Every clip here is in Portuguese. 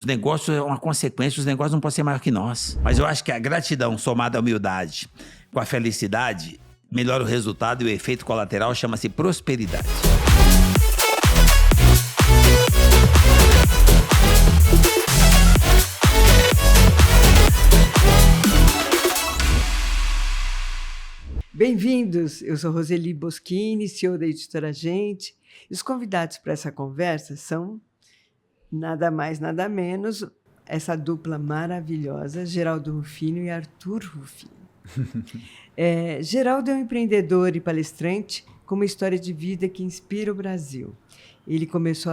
Os negócios é uma consequência, os negócios não podem ser maior que nós. Mas eu acho que a gratidão somada à humildade com a felicidade melhora o resultado e o efeito colateral chama-se prosperidade. Bem-vindos, eu sou Roseli Boschini, CEO da Editora Gente. E os convidados para essa conversa são nada mais, nada menos, essa dupla maravilhosa, Geraldo Rufino e Arthur Rufino. Geraldo é um empreendedor e palestrante com uma história de vida que inspira o Brasil. Ele começou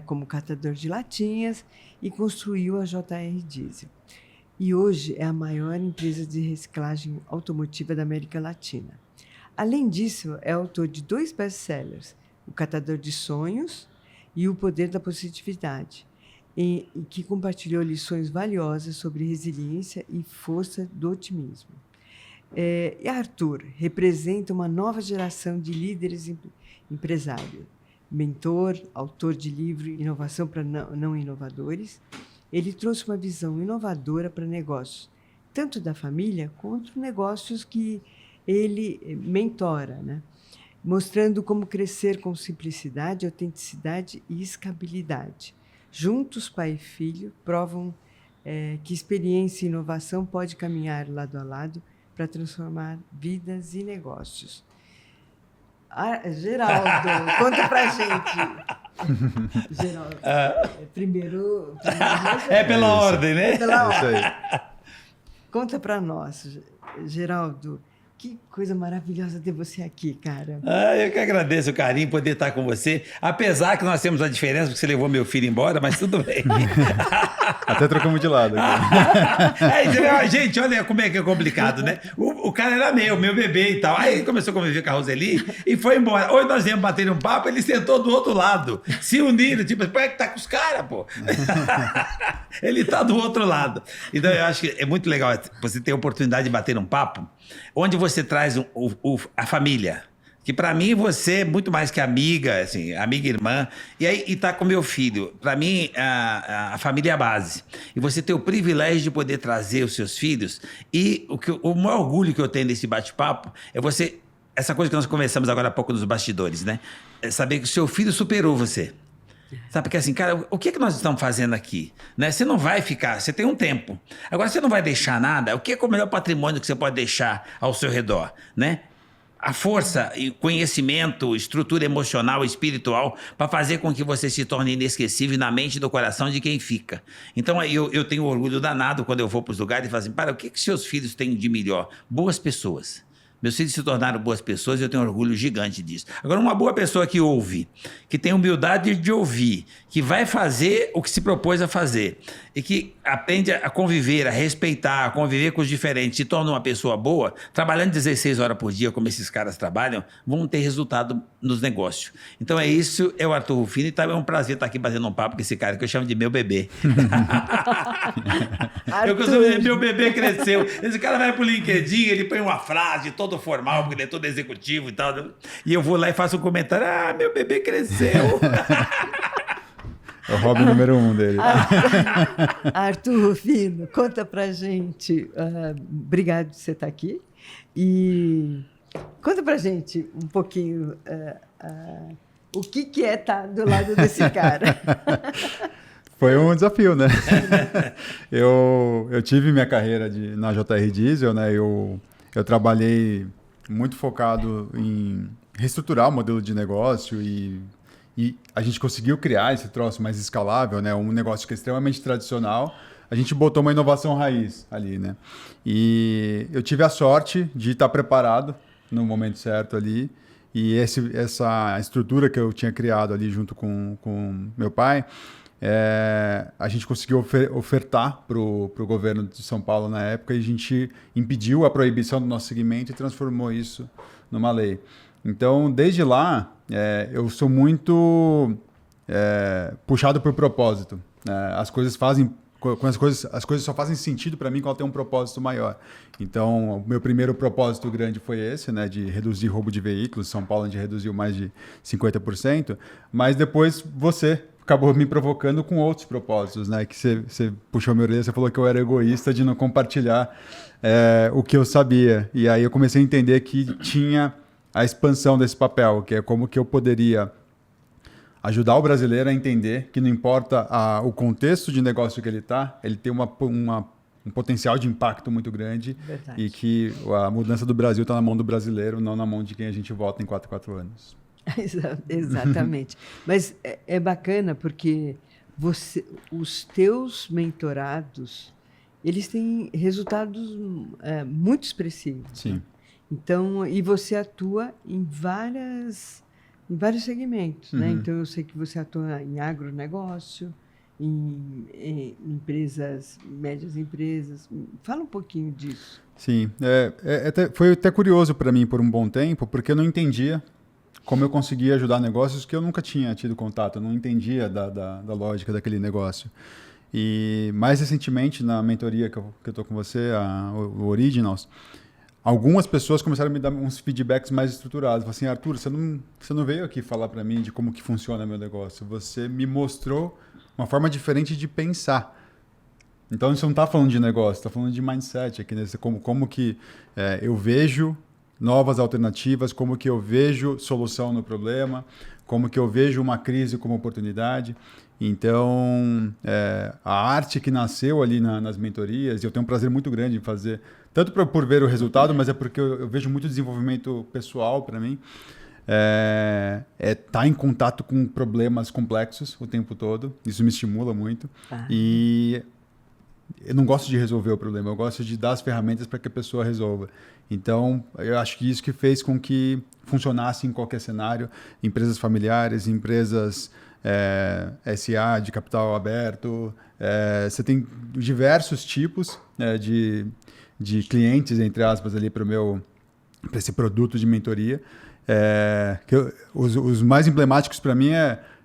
como catador de latinhas e construiu a JR Diesel. E hoje é a maior empresa de reciclagem automotiva da América Latina. Além disso, é autor de 2 best-sellers, O Catador de Sonhos e O Poder da Positividade, e que compartilhou lições valiosas sobre resiliência e força do otimismo. E Arthur representa uma nova geração de líderes empresários, mentor, autor de livro Inovação para Não Inovadores. Ele trouxe uma visão inovadora para negócios, tanto da família quanto negócios que ele mentora, né? Mostrando como crescer com simplicidade, autenticidade e escalabilidade. Juntos, pai e filho provam que experiência e inovação pode caminhar lado a lado para transformar vidas e negócios. Geraldo, conta pra gente. Geraldo, primeiro é pela ordem, né? É pela ordem. Conta para nós, Geraldo, que coisa maravilhosa ter você aqui, cara. Eu que agradeço o carinho, poder estar com você. Apesar que nós temos a diferença, porque você levou meu filho embora, mas tudo bem. Até trocamos de lado aqui. Gente, olha como é que é complicado, né? O cara era meu bebê e tal. Aí ele começou a conviver com a Roseli e foi embora. Hoje nós viemos bater um papo, ele sentou do outro lado, se uniram, tipo, pô, é que tá com os caras, pô. Ele tá do outro lado. Então eu acho que é muito legal você ter a oportunidade de bater um papo, onde você traz a família. Que para mim você é muito mais que amiga, assim, amiga e irmã. E tá com meu filho. Para mim, a família é a base. E você ter o privilégio de poder trazer os seus filhos. E o maior orgulho que eu tenho desse bate-papo é você... Essa coisa que nós conversamos agora há pouco nos bastidores, né? É saber que o seu filho superou você. Sabe, porque assim, cara, o que nós estamos fazendo aqui? Né? Você não vai ficar, você tem um tempo. Agora, você não vai deixar nada. O que é o melhor patrimônio que você pode deixar ao seu redor, né? A força, conhecimento, estrutura emocional e espiritual para fazer com que você se torne inesquecível na mente e no coração de quem fica. Então, eu tenho orgulho danado quando eu vou para os lugares e falo assim, o que seus filhos têm de melhor? Boas pessoas. Meus filhos se tornaram boas pessoas e eu tenho um orgulho gigante disso. Agora, uma boa pessoa que ouve, que tem humildade de ouvir, que vai fazer o que se propôs a fazer e que aprende a conviver, a respeitar, a conviver com os diferentes, se torna uma pessoa boa, trabalhando 16 horas por dia, como esses caras trabalham, vão ter resultado nos negócios. Então é isso, é o Arthur Rufino, e é um prazer estar aqui batendo um papo com esse cara que eu chamo de meu bebê. Eu costumo dizer, meu bebê cresceu. Esse cara vai pro LinkedIn, ele põe uma frase todo formal, porque ele é todo executivo e tal. E eu vou lá e faço um comentário, meu bebê cresceu. É o hobby número 1 dele. Arthur Rufino, conta pra gente. Obrigado de você estar aqui. E conta pra gente um pouquinho o que é estar do lado desse cara. Foi um desafio, né? Eu tive minha carreira na JR Diesel, né? Eu trabalhei muito focado em reestruturar o modelo de negócio e a gente conseguiu criar esse troço mais escalável, né? Um negócio que é extremamente tradicional. A gente botou uma inovação raiz ali, né? E eu tive a sorte de estar preparado no momento certo ali. E essa estrutura que eu tinha criado ali junto com meu pai, a gente conseguiu ofertar para o governo de São Paulo na época e a gente impediu a proibição do nosso segmento e transformou isso numa lei. Então, desde lá, eu sou muito puxado por propósito. As coisas só fazem sentido para mim quando tem um propósito maior. Então, o meu primeiro propósito grande foi esse, né, de reduzir roubo de veículos. São Paulo a gente reduziu mais de 50%. Mas depois você acabou me provocando com outros propósitos, né? Que você puxou minha orelha, você falou que eu era egoísta de não compartilhar o que eu sabia. E aí eu comecei a entender que tinha a expansão desse papel, que é como que eu poderia ajudar o brasileiro a entender que não importa o contexto de negócio que ele está, ele tem um potencial de impacto muito grande. Verdade. E que a mudança do Brasil está na mão do brasileiro, não na mão de quem a gente vota em 4 anos. Exatamente. Mas é bacana porque os teus mentorados, eles têm resultados muito expressivos. Sim. Né? Então, e você atua em vários segmentos. Né? Então, eu sei que você atua em agronegócio, em empresas, médias empresas. Fala um pouquinho disso. Sim. Foi até curioso para mim por um bom tempo, porque eu não entendia como eu conseguia ajudar negócios que eu nunca tinha tido contato, eu não entendia da lógica daquele negócio. E mais recentemente, na mentoria que eu estou com você, o Originals, algumas pessoas começaram a me dar uns feedbacks mais estruturados. Falaram assim, Arthur, você não veio aqui falar para mim de como que funciona meu negócio, você me mostrou uma forma diferente de pensar. Então, você não está falando de negócio, está falando de mindset aqui, né? Como que eu vejo novas alternativas, como que eu vejo solução no problema, como que eu vejo uma crise como oportunidade. Então, a arte que nasceu ali nas mentorias, e eu tenho um prazer muito grande em fazer, tanto por ver o resultado, mas é porque eu vejo muito desenvolvimento pessoal para mim, tá em contato com problemas complexos o tempo todo, isso me estimula muito. E eu não gosto de resolver o problema, eu gosto de dar as ferramentas para que a pessoa resolva. Então, eu acho que isso que fez com que funcionasse em qualquer cenário, empresas familiares, empresas SA de capital aberto, você tem diversos tipos de clientes, entre aspas, ali para esse produto de mentoria. Os mais emblemáticos para mim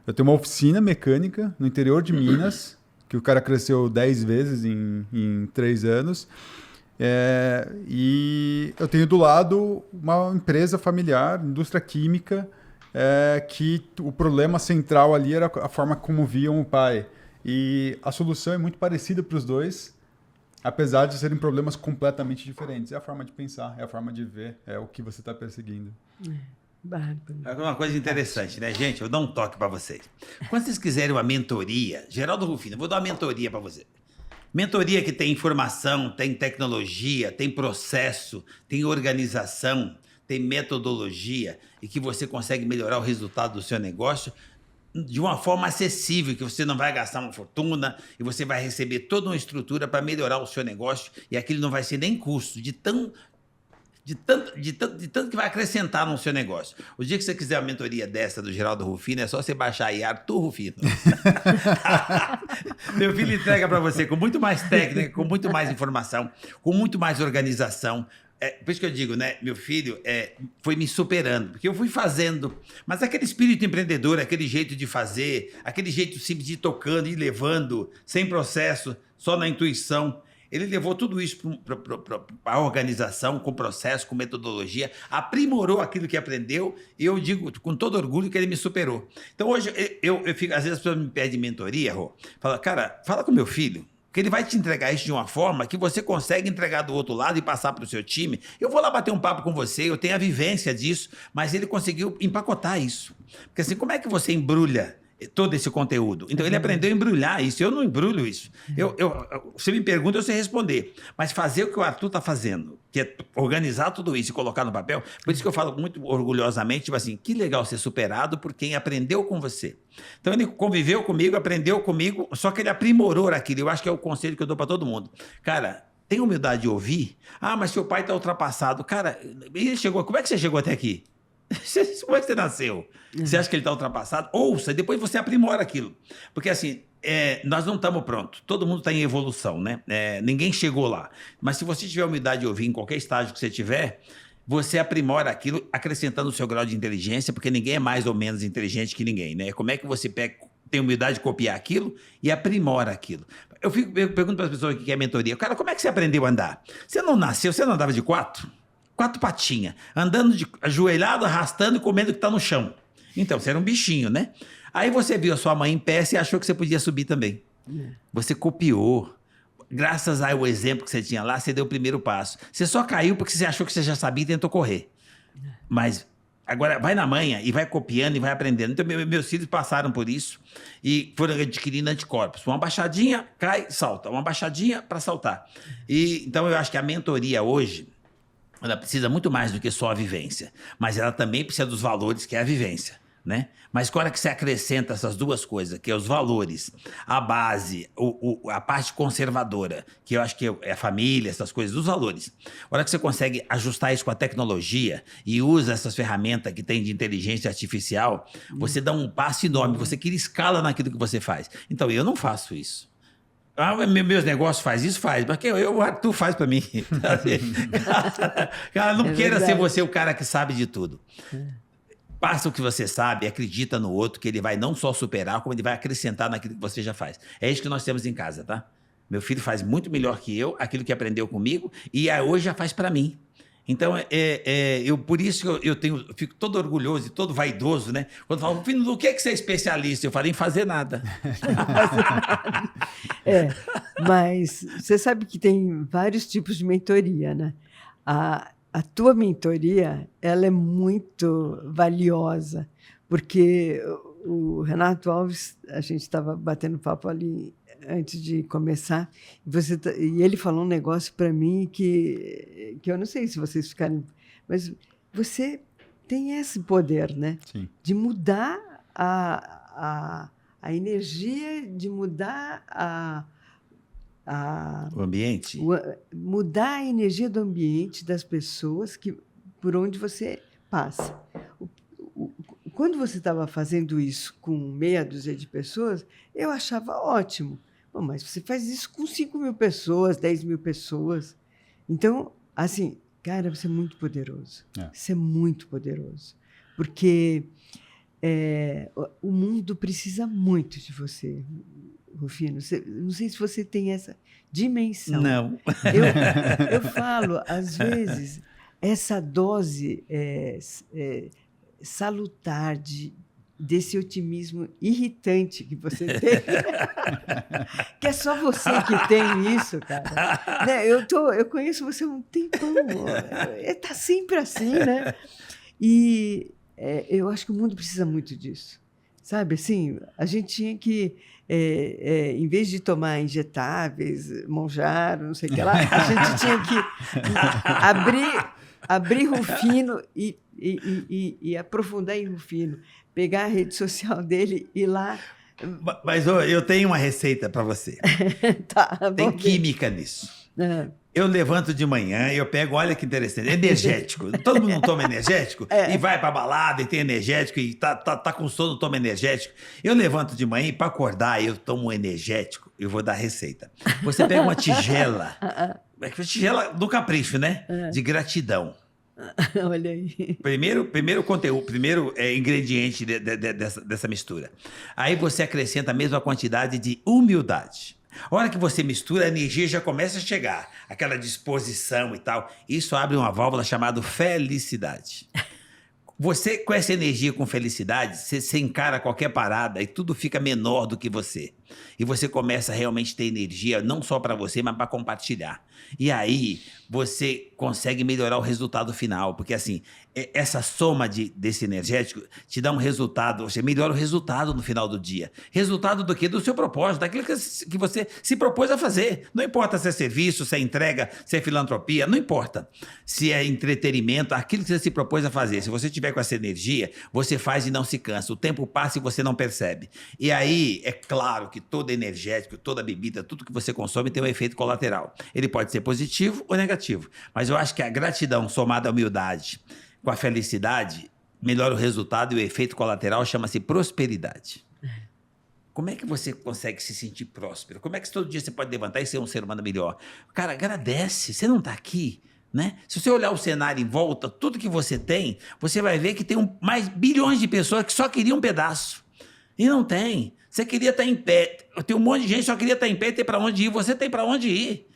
eu tenho uma oficina mecânica no interior de Minas, que o cara cresceu 10 vezes em 3 anos. E eu tenho do lado uma empresa familiar, indústria química, que o problema central ali era a forma como viam o pai. E a solução é muito parecida para os dois, apesar de serem problemas completamente diferentes. É a forma de pensar, é a forma de ver, é o que você está perseguindo. É uma coisa interessante, né, gente? Eu vou dar um toque para vocês. Quando vocês quiserem uma mentoria, Geraldo Rufino, eu vou dar uma mentoria para você. Mentoria que tem informação, tem tecnologia, tem processo, tem organização, tem metodologia e que você consegue melhorar o resultado do seu negócio de uma forma acessível, que você não vai gastar uma fortuna e você vai receber toda uma estrutura para melhorar o seu negócio e aquilo não vai ser nem custo, de tanto que vai acrescentar no seu negócio. O dia que você quiser uma mentoria dessa do Geraldo Rufino, é só você baixar aí Arthur Rufino. Meu filho entrega para você com muito mais técnica, com muito mais informação, com muito mais organização. Por isso que eu digo, né? Meu filho foi me superando, porque eu fui fazendo, mas aquele espírito empreendedor, aquele jeito de fazer, aquele jeito simples de ir tocando, ir levando, sem processo, só na intuição. Ele levou tudo isso para a organização, com processo, com metodologia, aprimorou aquilo que aprendeu, e eu digo com todo orgulho que ele me superou. Então hoje, eu fico, às vezes as pessoas me pedem mentoria, Rô, fala, cara, fala com meu filho, que ele vai te entregar isso de uma forma que você consegue entregar do outro lado e passar para o seu time. Eu vou lá bater um papo com você, eu tenho a vivência disso, mas ele conseguiu empacotar isso. Porque assim, como é que você embrulha todo esse conteúdo? Então ele aprendeu a embrulhar isso, eu não embrulho isso. Você me pergunta, eu sei responder. Mas fazer o que o Arthur está fazendo, que é organizar tudo isso e colocar no papel, por isso que eu falo muito orgulhosamente, tipo assim, que legal ser superado por quem aprendeu com você. Então ele conviveu comigo, aprendeu comigo, só que ele aprimorou aquilo. Eu acho que é o conselho que eu dou para todo mundo. Cara, tem humildade de ouvir? Ah, mas seu pai está ultrapassado. Cara, ele chegou, como é que você chegou até aqui? Como é que você nasceu? Você acha que ele está ultrapassado? Ouça, depois você aprimora aquilo. Porque assim, nós não estamos prontos. Todo mundo está em evolução, né? Ninguém chegou lá. Mas se você tiver humildade de ouvir em qualquer estágio que você tiver, você aprimora aquilo, acrescentando o seu grau de inteligência, porque ninguém é mais ou menos inteligente que ninguém, né? Como é que você tem humildade de copiar aquilo e aprimora aquilo? Eu pergunto para as pessoas que querem mentoria, cara, como é que você aprendeu a andar? Você não nasceu, você não andava de 4 patinhas, andando ajoelhado, arrastando e comendo o que está no chão. Então, você era um bichinho, né? Aí você viu a sua mãe em pé e achou que você podia subir também. Você copiou. Graças ao exemplo que você tinha lá, você deu o primeiro passo. Você só caiu porque você achou que você já sabia e tentou correr. Mas agora vai na manha e vai copiando e vai aprendendo. Então, meus filhos passaram por isso e foram adquirindo anticorpos. Uma baixadinha, cai, salta. Uma baixadinha para saltar. Então, eu acho que a mentoria hoje, ela precisa muito mais do que só a vivência. Mas ela também precisa dos valores, que é a vivência. Né? Mas quando é que você acrescenta essas duas coisas, que é os valores, a base, a parte conservadora, que eu acho que é a família, essas coisas, os valores. A hora que você consegue ajustar isso com a tecnologia e usa essas ferramentas que tem de inteligência artificial, você dá um passo enorme, você cria escala naquilo que você faz. Então, eu não faço isso. Meus negócios faz isso, faz. Mas o Arthur faz para mim. Cara, não queira ser você o cara que sabe de tudo. Passa o que você sabe, acredita no outro, que ele vai não só superar, como ele vai acrescentar naquilo que você já faz. É isso que nós temos em casa, tá? Meu filho faz muito melhor que eu, aquilo que aprendeu comigo, e hoje já faz para mim. Então, por isso eu fico todo orgulhoso e todo vaidoso, né? Quando falam, filho, do que você é especialista? Eu falei, em fazer nada. Mas você sabe que tem vários tipos de mentoria, né? A tua mentoria, ela é muito valiosa, porque o Renato Alves, a gente estava batendo papo ali antes de começar, e ele falou um negócio para mim que eu não sei se vocês ficaram... Mas você tem esse poder, né? Sim. De mudar a energia, de mudar o ambiente? Mudar a energia do ambiente das pessoas por onde você passa. Quando você estava fazendo isso com meia dúzia de pessoas, eu achava ótimo. Bom, mas você faz isso com 5.000 pessoas, 10.000 pessoas. Então, assim, cara, você é muito poderoso. Você é muito poderoso. Porque o mundo precisa muito de você, Rufino. Não sei se você tem essa dimensão. Não. Eu falo, às vezes, essa dose salutar desse otimismo irritante que você tem, que é só você que tem isso, cara. Né? Eu conheço você há um tempão. Está sempre assim, né? E eu acho que o mundo precisa muito disso. Sabe, assim, a gente tinha que, em vez de tomar injetáveis, Monjaro, não sei o que lá, a gente tinha que abrir Rufino e aprofundar em Rufino, pegar a rede social dele e ir lá... Mas eu tenho uma receita para você. Tá, tem química nisso. Eu levanto de manhã e eu pego, olha que interessante, energético. Todo mundo toma energético e vai pra balada e tem energético e tá com sono, toma energético. Eu levanto de manhã e para acordar eu tomo um energético e vou dar receita. Você pega uma tigela, tigela do capricho, né? De gratidão. Olha aí. Primeiro conteúdo, primeiro ingrediente dessa mistura. Aí você acrescenta a mesma quantidade de humildade. A hora que você mistura, a energia já começa a chegar, aquela disposição e tal. Isso abre uma válvula chamada felicidade. Você, com essa energia, com felicidade, você encara qualquer parada e tudo fica menor do que você. E você começa a realmente ter energia, não só para você, mas para compartilhar. E aí, você consegue melhorar o resultado final. Porque, assim, essa soma desse energético te dá um resultado, você melhora o resultado no final do dia. Resultado do quê? Do seu propósito, daquilo que você se propôs a fazer. Não importa se é serviço, se é entrega, se é filantropia, não importa. Se é entretenimento, aquilo que você se propôs a fazer. Se você tiver com essa energia, você faz e não se cansa. O tempo passa e você não percebe. E aí, é claro que todo energético, toda bebida, tudo que você consome tem um efeito colateral. Ele pode ser positivo ou negativo. Mas eu acho que a gratidão somada à humildade, com a felicidade, melhora o resultado e o efeito colateral chama-se prosperidade. Como é que você consegue se sentir próspero? Como é que todo dia você pode levantar e ser um ser humano melhor? Cara, agradece. Você não está aqui, né? Se você olhar o cenário em volta, tudo que você tem, você vai ver que tem mais bilhões de pessoas que só queriam um pedaço. E não tem. Você queria estar em pé. Tem um monte de gente que só queria estar em pé e ter para onde ir. Você tem para onde ir.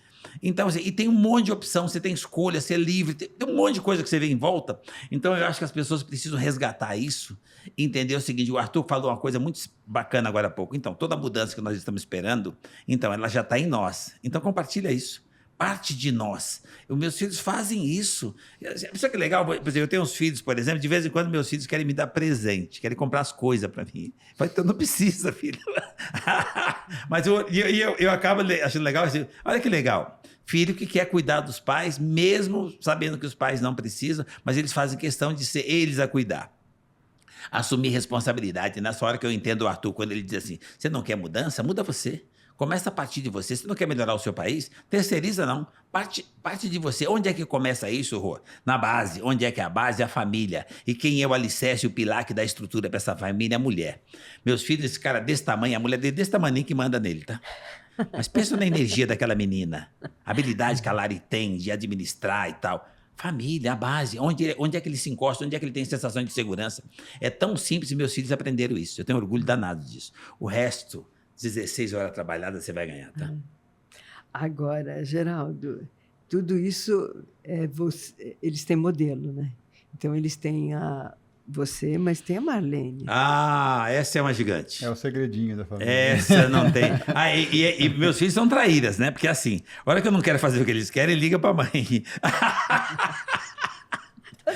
Então, assim, e tem um monte de opção, você tem escolha, você é livre, tem um monte de coisa que você vê em volta. Então, eu acho que as pessoas precisam resgatar isso e entender o seguinte, o Arthur falou uma coisa muito bacana agora há pouco. Então, toda mudança que nós estamos esperando, então, ela já está em nós. Então, compartilha isso. Parte de nós. Os meus filhos fazem isso. Sabe que legal? Por exemplo, eu tenho uns filhos, por exemplo, de vez em quando meus filhos querem me dar presente, querem comprar as coisas para mim. Eu falo, então não precisa, filho. Mas eu acabo achando legal, assim, olha que legal. Filho que quer cuidar dos pais, mesmo sabendo que os pais não precisam, mas eles fazem questão de ser eles a cuidar. Assumir responsabilidade. Nessa hora que eu entendo o Arthur, quando ele diz assim, você não quer mudança? Muda você. Começa a partir de você. Você não quer melhorar o seu país? Terceiriza, não. Parte de você. Onde é que começa isso, Rô? Na base. Onde é que é a base? A família. E quem é o alicerce, o pilar que dá estrutura para essa família é a mulher. Meus filhos, esse cara desse tamanho, a mulher dele desse tamanho que manda nele, tá? Mas pensa na energia daquela menina. A habilidade que a Lari tem de administrar e tal. Família, a base. Onde é que ele se encosta? Onde é que ele tem sensação de segurança? É tão simples e meus filhos aprenderam isso. Eu tenho orgulho danado disso. O resto... 16 horas trabalhadas você vai ganhar, tá? Agora, Geraldo, tudo isso, eles têm modelo, né? Então, eles têm você, mas tem a Marlene. Ah, essa é uma gigante. É o segredinho da família. Essa não tem. E meus filhos são traíras, né? Porque assim, a hora que eu não quero fazer o que eles querem, liga pra mãe.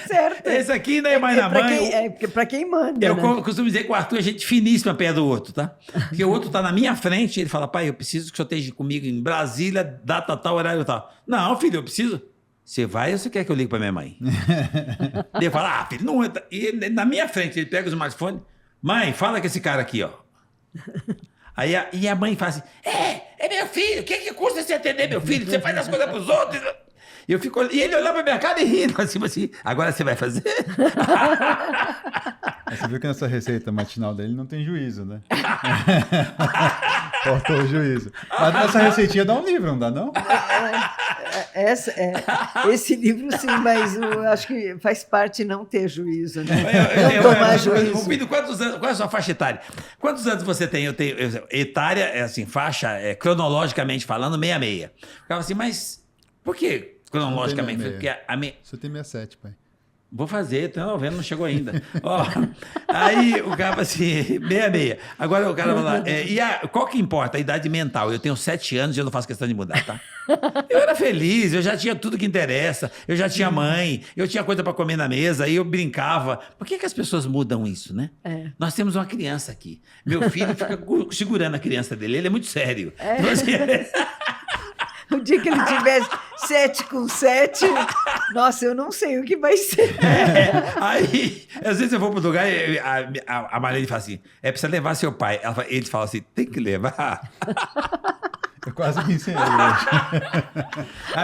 Certo. Esse aqui não é mais na mãe. Pra quem manda, Eu né? costumo dizer que o Arthur é gente finíssima perto do outro, tá? Porque o outro tá na minha frente e ele fala, pai, eu preciso que o senhor esteja comigo em Brasília, data tal, horário tal. Não, filho, eu preciso. Você vai ou você quer que eu ligue pra minha mãe? Ele fala, filho, não entra. E na minha frente, ele pega o smartphone, mãe, fala com esse cara aqui, ó. Aí a mãe fala assim, é meu filho, o que custa você atender meu filho? Você faz as coisas pros outros. E ele olhava pra minha cara e rindo, assim, agora você vai fazer? Você viu que nessa receita matinal dele não tem juízo, né? Faltou o juízo. Mas essa receitinha dá um livro, não dá, não? Esse livro, sim, mas eu acho que faz parte não ter juízo, né? Não tomar juízo. Filho, quantos anos, qual é a sua faixa etária? Quantos anos você tem? Eu tenho etária, assim, faixa, cronologicamente falando, 66. Ficava assim, mas por quê? Cronologicamente, porque Você tem 67, pai. Vou fazer, tô vendo, não chegou ainda. Aí o cara assim, 66. Agora o cara vai lá, qual que importa? A idade mental. Eu tenho 7 anos e eu não faço questão de mudar, tá? Eu era feliz, eu já tinha tudo que interessa, eu já tinha mãe, eu tinha coisa para comer na mesa, aí eu brincava. Por que as pessoas mudam isso, né? Nós temos uma criança aqui. Meu filho fica segurando a criança dele, ele é muito sério. Então, assim, O dia que ele tivesse 7 com 7, nossa, eu não sei o que vai ser. Aí, às vezes eu vou pro lugar e a Marlene fala assim, precisa levar seu pai. Ele fala assim, tem que levar? Eu quase me ensinei hoje.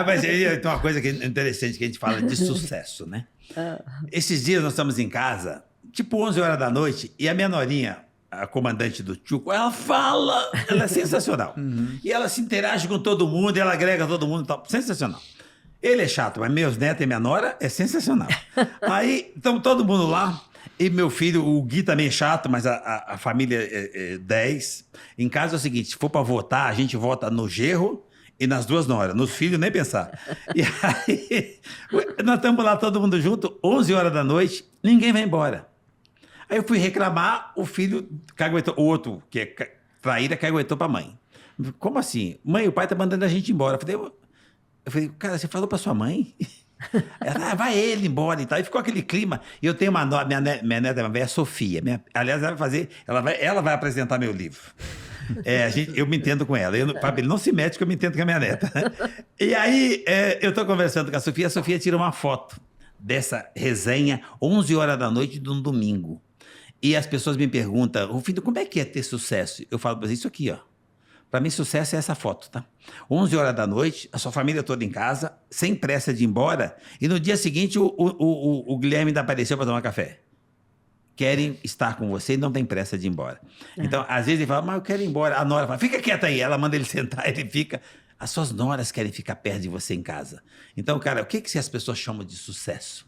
Mas aí tem uma coisa que é interessante que a gente fala de sucesso, né? Esses dias nós estamos em casa, tipo 11 horas da noite, e a minha norinha, a comandante do Tchuco, ela fala, ela é sensacional. E ela se interage com todo mundo, ela agrega todo mundo, tal, sensacional. Ele é chato, mas meus netos e minha nora é sensacional. Aí, estamos todo mundo lá, e meu filho, o Gui também é chato, mas a família é 10. Em casa é o seguinte, se for para votar, a gente vota no genro e nas duas noras, nos filhos nem pensar. E aí, nós estamos lá todo mundo junto, 11 horas da noite, ninguém vai embora. Aí eu fui reclamar, o filho caguetou, o outro, que é traíra, caguetou pra mãe. Como assim? Mãe, o pai tá mandando a gente embora. Eu falei, cara, você falou pra sua mãe? Ela, vai ele embora e tal. E ficou aquele clima. E eu tenho uma minha neta, minha velha Sofia. Aliás, ela vai apresentar meu livro. Eu me entendo com ela. Fábio, não se mete que eu me entendo com a minha neta. E aí, eu tô conversando com a Sofia tira uma foto dessa resenha, 11 horas da noite de um domingo. E as pessoas me perguntam, filho, como é que é ter sucesso? Eu falo, isso aqui, ó. Para mim, sucesso é essa foto, tá? 11 horas da noite, a sua família toda em casa, sem pressa de ir embora, e no dia seguinte o Guilherme ainda apareceu para tomar café. Querem estar com você e não tem pressa de ir embora. Então, às vezes ele fala, mas eu quero ir embora. A nora fala, fica quieta aí. Ela manda ele sentar, ele fica. As suas noras querem ficar perto de você em casa. Então, cara, o que as pessoas chamam de sucesso?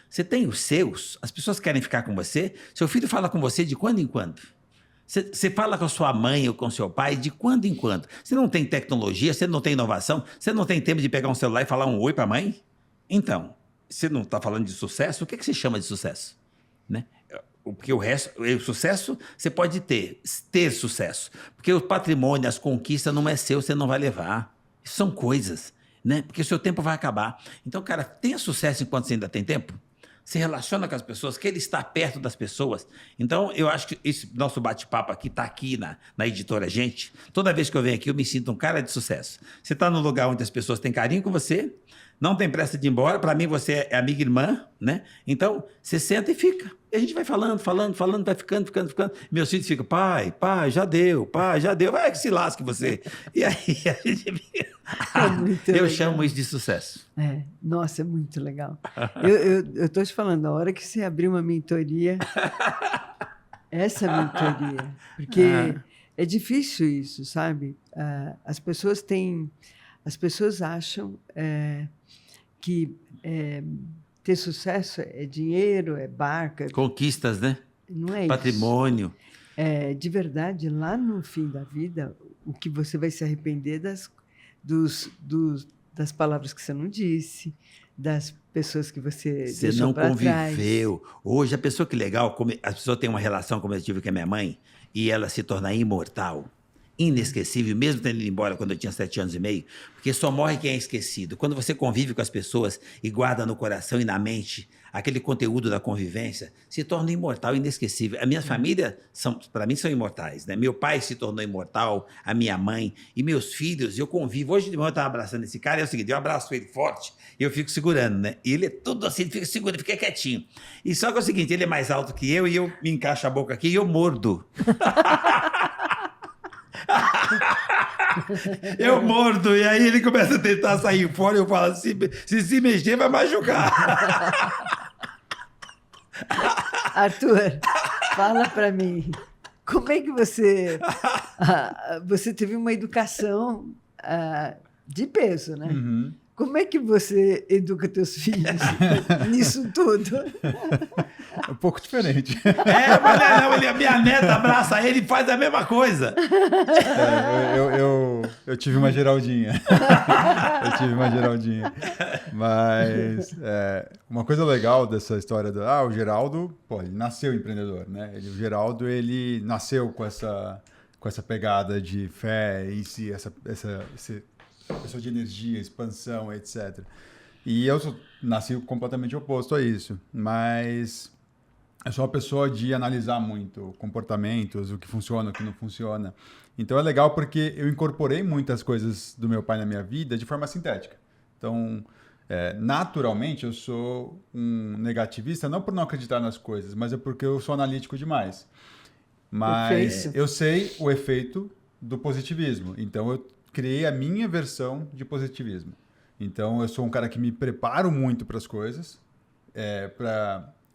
Você tem os seus, as pessoas querem ficar com você, seu filho fala com você de quando em quando. Você fala com a sua mãe ou com o seu pai de quando em quando. Você não tem tecnologia, você não tem inovação, você não tem tempo de pegar um celular e falar um oi para a mãe? Então, você não está falando de sucesso? O que você chama de sucesso? Né? Porque o sucesso, você pode ter sucesso. Porque o patrimônio, as conquistas não é seu, você não vai levar. Isso são coisas, né? Porque o seu tempo vai acabar. Então, cara, tenha sucesso enquanto você ainda tem tempo. Se relaciona com as pessoas, que ele está perto das pessoas. Então, eu acho que esse nosso bate-papo aqui está aqui na editora Gente. Toda vez que eu venho aqui, eu me sinto um cara de sucesso. Você está num lugar onde as pessoas têm carinho com você, não tem pressa de ir embora. Para mim, você é amiga e irmã, né? Então, você senta e fica. E a gente vai falando, vai ficando. Meus filhos ficam, pai, já deu. Vai que se lasque você. E aí, a gente... Eu chamo isso de sucesso. Nossa, é muito legal. Eu estou te falando, a hora que você abrir uma mentoria, essa mentoria, porque é difícil isso, sabe? As pessoas acham que ter sucesso é dinheiro, é barca. Conquistas, né? Não é patrimônio. Isso. De verdade, lá no fim da vida, o que você vai se arrepender das palavras que você não disse, das pessoas que você deixou para trás. Você não conviveu. Hoje, a pessoa que legal, a pessoa tem uma relação como eu tive com a minha mãe, e ela se torna imortal, inesquecível, mesmo tendo ido embora quando eu tinha 7 anos e meio, porque só morre quem é esquecido. Quando você convive com as pessoas e guarda no coração e na mente aquele conteúdo da convivência, se torna imortal, inesquecível. A minha família, para mim, são imortais, né? Meu pai se tornou imortal, a minha mãe e meus filhos, eu convivo. Hoje de manhã eu estava abraçando esse cara, é o seguinte, eu abraço ele forte e eu fico segurando, né? E ele é tudo assim, ele fica segurando, fica quietinho. E só que é o seguinte, ele é mais alto que eu e eu me encaixo a boca aqui e eu mordo. Eu mordo, e aí ele começa a tentar sair fora e eu falo assim, se mexer vai machucar. Arthur, fala para mim, como é que você teve uma educação de peso, né? Uhum. Como é que você educa teus filhos nisso tudo? É um pouco diferente. Mas a minha neta abraça ele e faz a mesma coisa. Eu tive uma Geraldinha. Mas uma coisa legal dessa história o Geraldo, ele nasceu empreendedor, né? O Geraldo, ele nasceu com essa pegada de fé em si, essa pessoa de energia, expansão, etc. E eu nasci completamente oposto a isso, mas eu sou uma pessoa de analisar muito comportamentos, o que funciona, o que não funciona. Então é legal porque eu incorporei muitas coisas do meu pai na minha vida de forma sintética. Então, naturalmente, eu sou um negativista, não por não acreditar nas coisas, mas é porque eu sou analítico demais. Mas eu sei o efeito do positivismo. Então, eu criei a minha versão de positivismo. Então, eu sou um cara que me preparo muito para as coisas,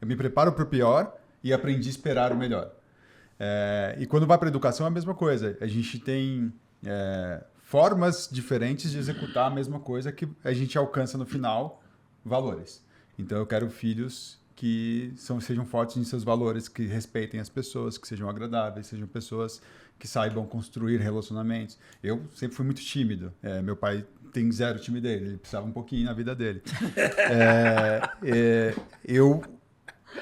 eu me preparo para o pior e aprendi a esperar o melhor. E quando vai para a educação é a mesma coisa. A gente tem formas diferentes de executar a mesma coisa que a gente alcança no final, valores. Então, eu quero filhos que sejam fortes em seus valores, que respeitem as pessoas, que sejam agradáveis, sejam pessoas que saibam construir relacionamentos. Eu sempre fui muito tímido. Meu pai tem 0 timidez, ele precisava um pouquinho na vida dele. Eu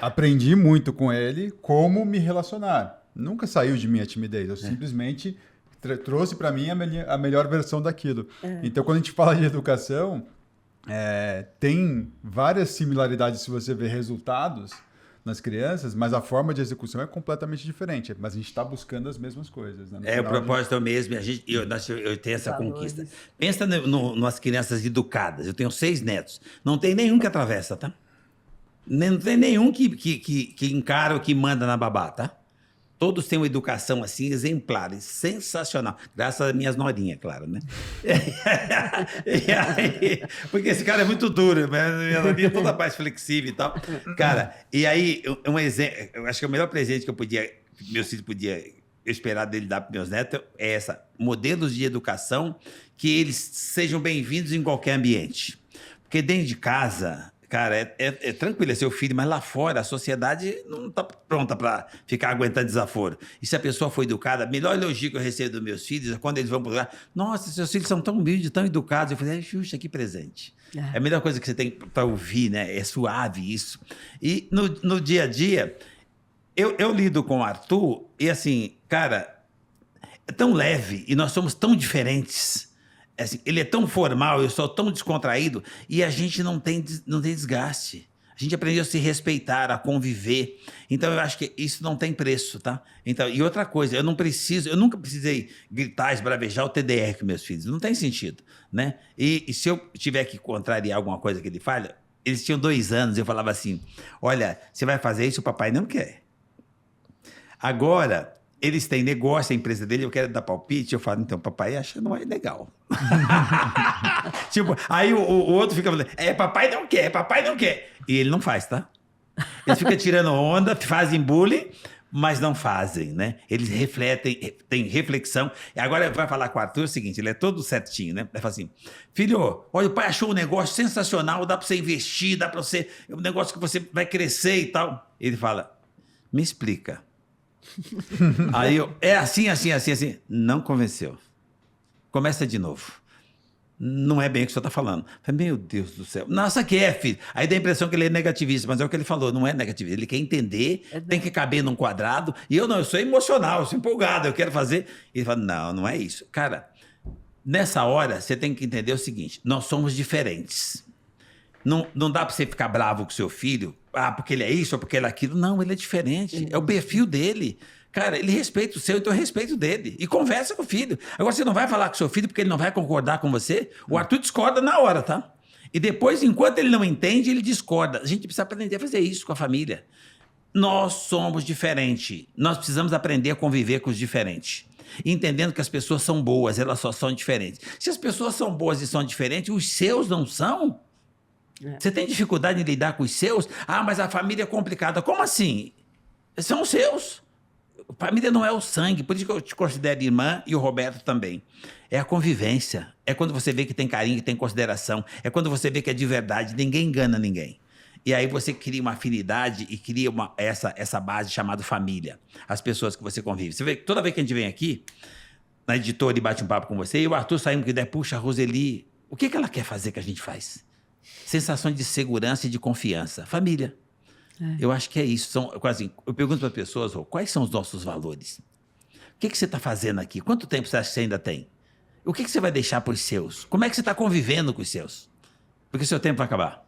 aprendi muito com ele como me relacionar. Nunca saiu de mim a timidez, eu simplesmente trouxe para mim a melhor versão daquilo. Então, quando a gente fala de educação, tem várias similaridades se você ver resultados nas crianças, mas a forma de execução é completamente diferente. Mas a gente está buscando as mesmas coisas. Né? O propósito é o mesmo. Eu tenho essa conquista. Pensa nas crianças educadas. Eu tenho 6 netos. Não tem nenhum que atravessa, tá? Não tem nenhum que encara ou que manda na babá, tá? Todos têm uma educação assim exemplar, sensacional. Graças às minhas norinhas, claro, né? Porque esse cara é muito duro, minha norinha é toda mais flexível e tal. Cara, e aí, um exemplo, eu acho que o melhor presente que meus filhos podiam esperar dele dar para meus netos é modelos de educação que eles sejam bem-vindos em qualquer ambiente. Porque dentro de casa, Cara, é tranquilo, é seu filho, mas lá fora a sociedade não está pronta para ficar aguentando desaforo. E se a pessoa for educada, melhor elogio que eu recebo dos meus filhos é quando eles vão para o lugar. Nossa, seus filhos são tão humildes, tão educados. Eu falei, xuxa, que presente. É a melhor coisa que você tem para ouvir, né? É suave isso. E no dia a dia, eu lido com o Arthur e assim, cara, é tão leve e nós somos tão diferentes. Assim, ele é tão formal, eu sou tão descontraído e a gente não tem desgaste. A gente aprendeu a se respeitar, a conviver. Então, eu acho que isso não tem preço, tá? Então, e outra coisa, eu nunca precisei gritar, esbravejar o TDR com meus filhos. Não tem sentido, né? E se eu tiver que contrariar alguma coisa que ele fala, eles tinham 2 anos, eu falava assim, olha, você vai fazer isso, o papai não quer. Agora, eles têm negócio, a empresa dele, eu quero dar palpite, eu falo, então, papai acha que não é legal. Tipo, aí o outro fica falando, papai não quer. E ele não faz, tá? Eles ficam tirando onda, fazem bullying, mas não fazem, né? Eles refletem, têm reflexão. E agora vai falar com o Arthur o seguinte, ele é todo certinho, né? Ele fala assim, filho, olha, o pai achou um negócio sensacional, dá pra você investir, dá pra você, é um negócio que você vai crescer e tal. Ele fala, me explica. Aí eu, é assim. Não convenceu. Começa de novo. Não é bem o que o senhor está falando. Falei, meu Deus do céu. Nossa, que é, filho. Aí dá a impressão que ele é negativista, mas é o que ele falou, não é negativista. Ele quer entender, tem que caber num quadrado. E eu sou emocional, eu sou empolgado, eu quero fazer. E ele fala, não é isso. Cara, nessa hora, você tem que entender o seguinte, nós somos diferentes. Não dá para você ficar bravo com seu filho, porque ele é isso ou porque ele é aquilo. Não, ele é diferente. É o perfil dele. Cara, ele respeita o seu, então eu respeito o dele. E conversa com o filho. Agora, você não vai falar com o seu filho porque ele não vai concordar com você. O Arthur discorda na hora, tá? E depois, enquanto ele não entende, ele discorda. A gente precisa aprender a fazer isso com a família. Nós somos diferentes. Nós precisamos aprender a conviver com os diferentes. Entendendo que as pessoas são boas, elas só são diferentes. Se as pessoas são boas e são diferentes, os seus não são? Você tem dificuldade em lidar com os seus? Mas a família é complicada. Como assim? São os seus. A família não é o sangue, por isso que eu te considero irmã e o Roberto também. É a convivência. É quando você vê que tem carinho, que tem consideração. É quando você vê que é de verdade, ninguém engana ninguém. E aí você cria uma afinidade e cria essa base chamada família. As pessoas que você convive. Você vê que toda vez que a gente vem aqui, na editora e bate um papo com você, e o Arthur saímos com ideia, puxa, a Roseli, o que ela quer fazer que a gente faz? Sensação de segurança e de confiança. Família. Eu acho que é isso. Eu pergunto para as pessoas, quais são os nossos valores? O que você está fazendo aqui? Quanto tempo você acha que você ainda tem? O que você vai deixar para os seus? Como é que você está convivendo com os seus? Porque o seu tempo vai acabar.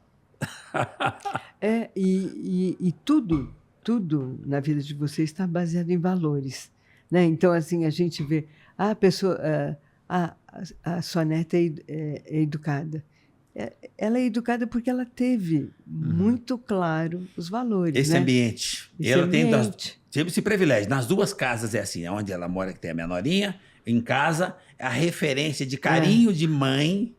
E tudo na vida de vocês está baseado em valores, né? Então, assim, a gente vê, a pessoa, a sua neta é educada. Ela é educada porque ela teve muito claro os valores. Esse né? ambiente. Ela tem esse privilégio. Nas 2 casas é assim, onde ela mora, que tem a menorinha, em casa, a referência de carinho de mãe,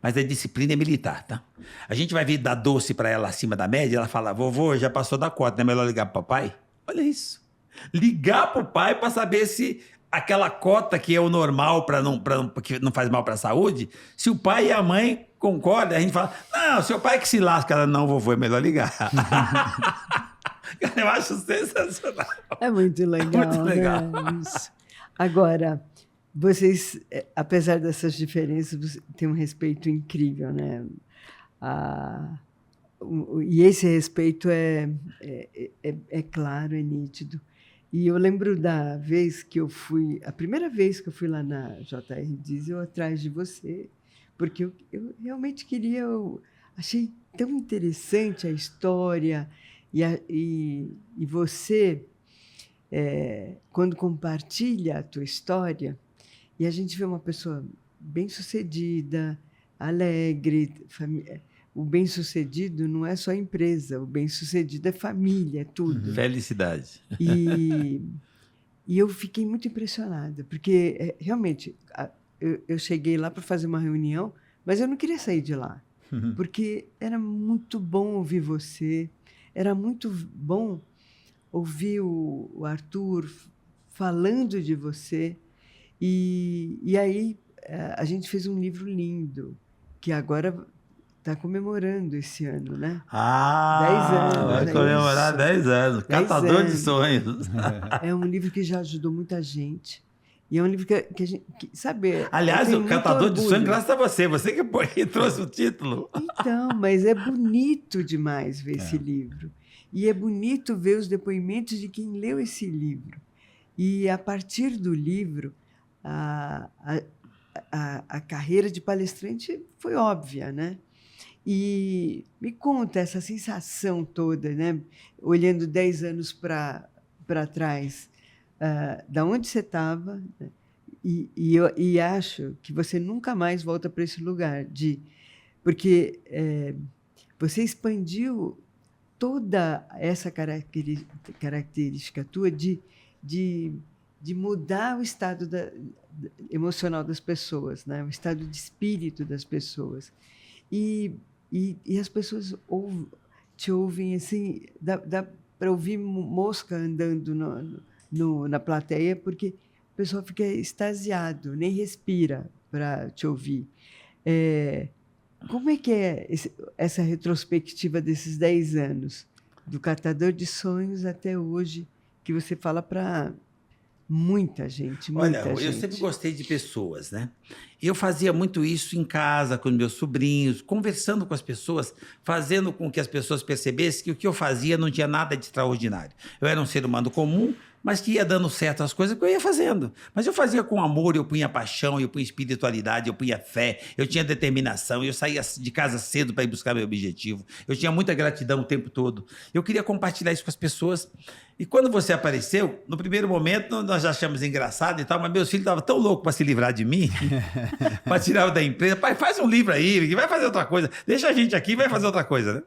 mas a disciplina é militar, tá? A gente vai vir dar doce para ela acima da média, ela fala, vovô, já passou da cota, não é melhor ligar pro papai? Olha isso. Ligar pro pai para saber se aquela cota que é o normal, que não faz mal para a saúde, se o pai e a mãe concordam, a gente fala, não, seu pai que se lasca. Ela, não, vovô, é melhor ligar. Eu acho sensacional. É muito legal. Muito legal. Né? Isso. Agora, vocês, apesar dessas diferenças, têm um respeito incrível, né? E esse respeito é claro, é nítido. E eu lembro da vez que a primeira vez que eu fui lá na JR Diesel atrás de você, porque eu realmente eu achei tão interessante a história e você, quando compartilha a tua história, e a gente vê uma pessoa bem-sucedida, alegre, o bem-sucedido não é só empresa, o bem-sucedido é família, é tudo. Felicidade. E eu fiquei muito impressionada, porque realmente eu cheguei lá para fazer uma reunião, mas eu não queria sair de lá, porque era muito bom ouvir você, era muito bom ouvir o Arthur falando de você, e aí a gente fez um livro lindo, que agora tá comemorando esse ano, né? Ah, 10 anos, vai é comemorar isso. 10 anos. 10 Catador de anos. sonhos. É um livro que já ajudou muita gente. E é um livro que a gente, sabe, Aliás, eu tenho o muito Catador de orgulho. Sonhos, graças a você. Você que trouxe o título. Então, mas é bonito demais ver esse livro. E é bonito ver os depoimentos de quem leu esse livro. E, a partir do livro, a carreira de palestrante foi óbvia, né? E me conta essa sensação toda, né? Olhando 10 anos para trás, da onde você estava, né? E acho que você nunca mais volta para esse lugar, porque você expandiu toda essa característica tua de mudar o estado emocional das pessoas, né? O estado de espírito das pessoas. E as pessoas te ouvem assim, dá para ouvir mosca andando na plateia, porque o pessoal fica extasiado, nem respira para te ouvir. Como é que é essa retrospectiva desses 10 anos, do Catador de Sonhos até hoje, que você fala para muita gente, muita Olha, gente? eu sempre gostei de pessoas, né? E eu fazia muito isso em casa, com meus sobrinhos, conversando com as pessoas, fazendo com que as pessoas percebessem que o que eu fazia não tinha nada de extraordinário. Eu era um ser humano comum, mas que ia dando certo as coisas que eu ia fazendo. Mas eu fazia com amor, eu punha paixão, eu punha espiritualidade, eu punha fé, eu tinha determinação, eu saía de casa cedo para ir buscar meu objetivo. Eu tinha muita gratidão o tempo todo. Eu queria compartilhar isso com as pessoas. E quando você apareceu, no primeiro momento nós já achamos engraçado e tal, mas meus filhos estavam tão loucos para se livrar de mim, para tirar eu da empresa. Pai, faz um livro aí, vai fazer outra coisa. Deixa a gente aqui, vai fazer outra coisa, né?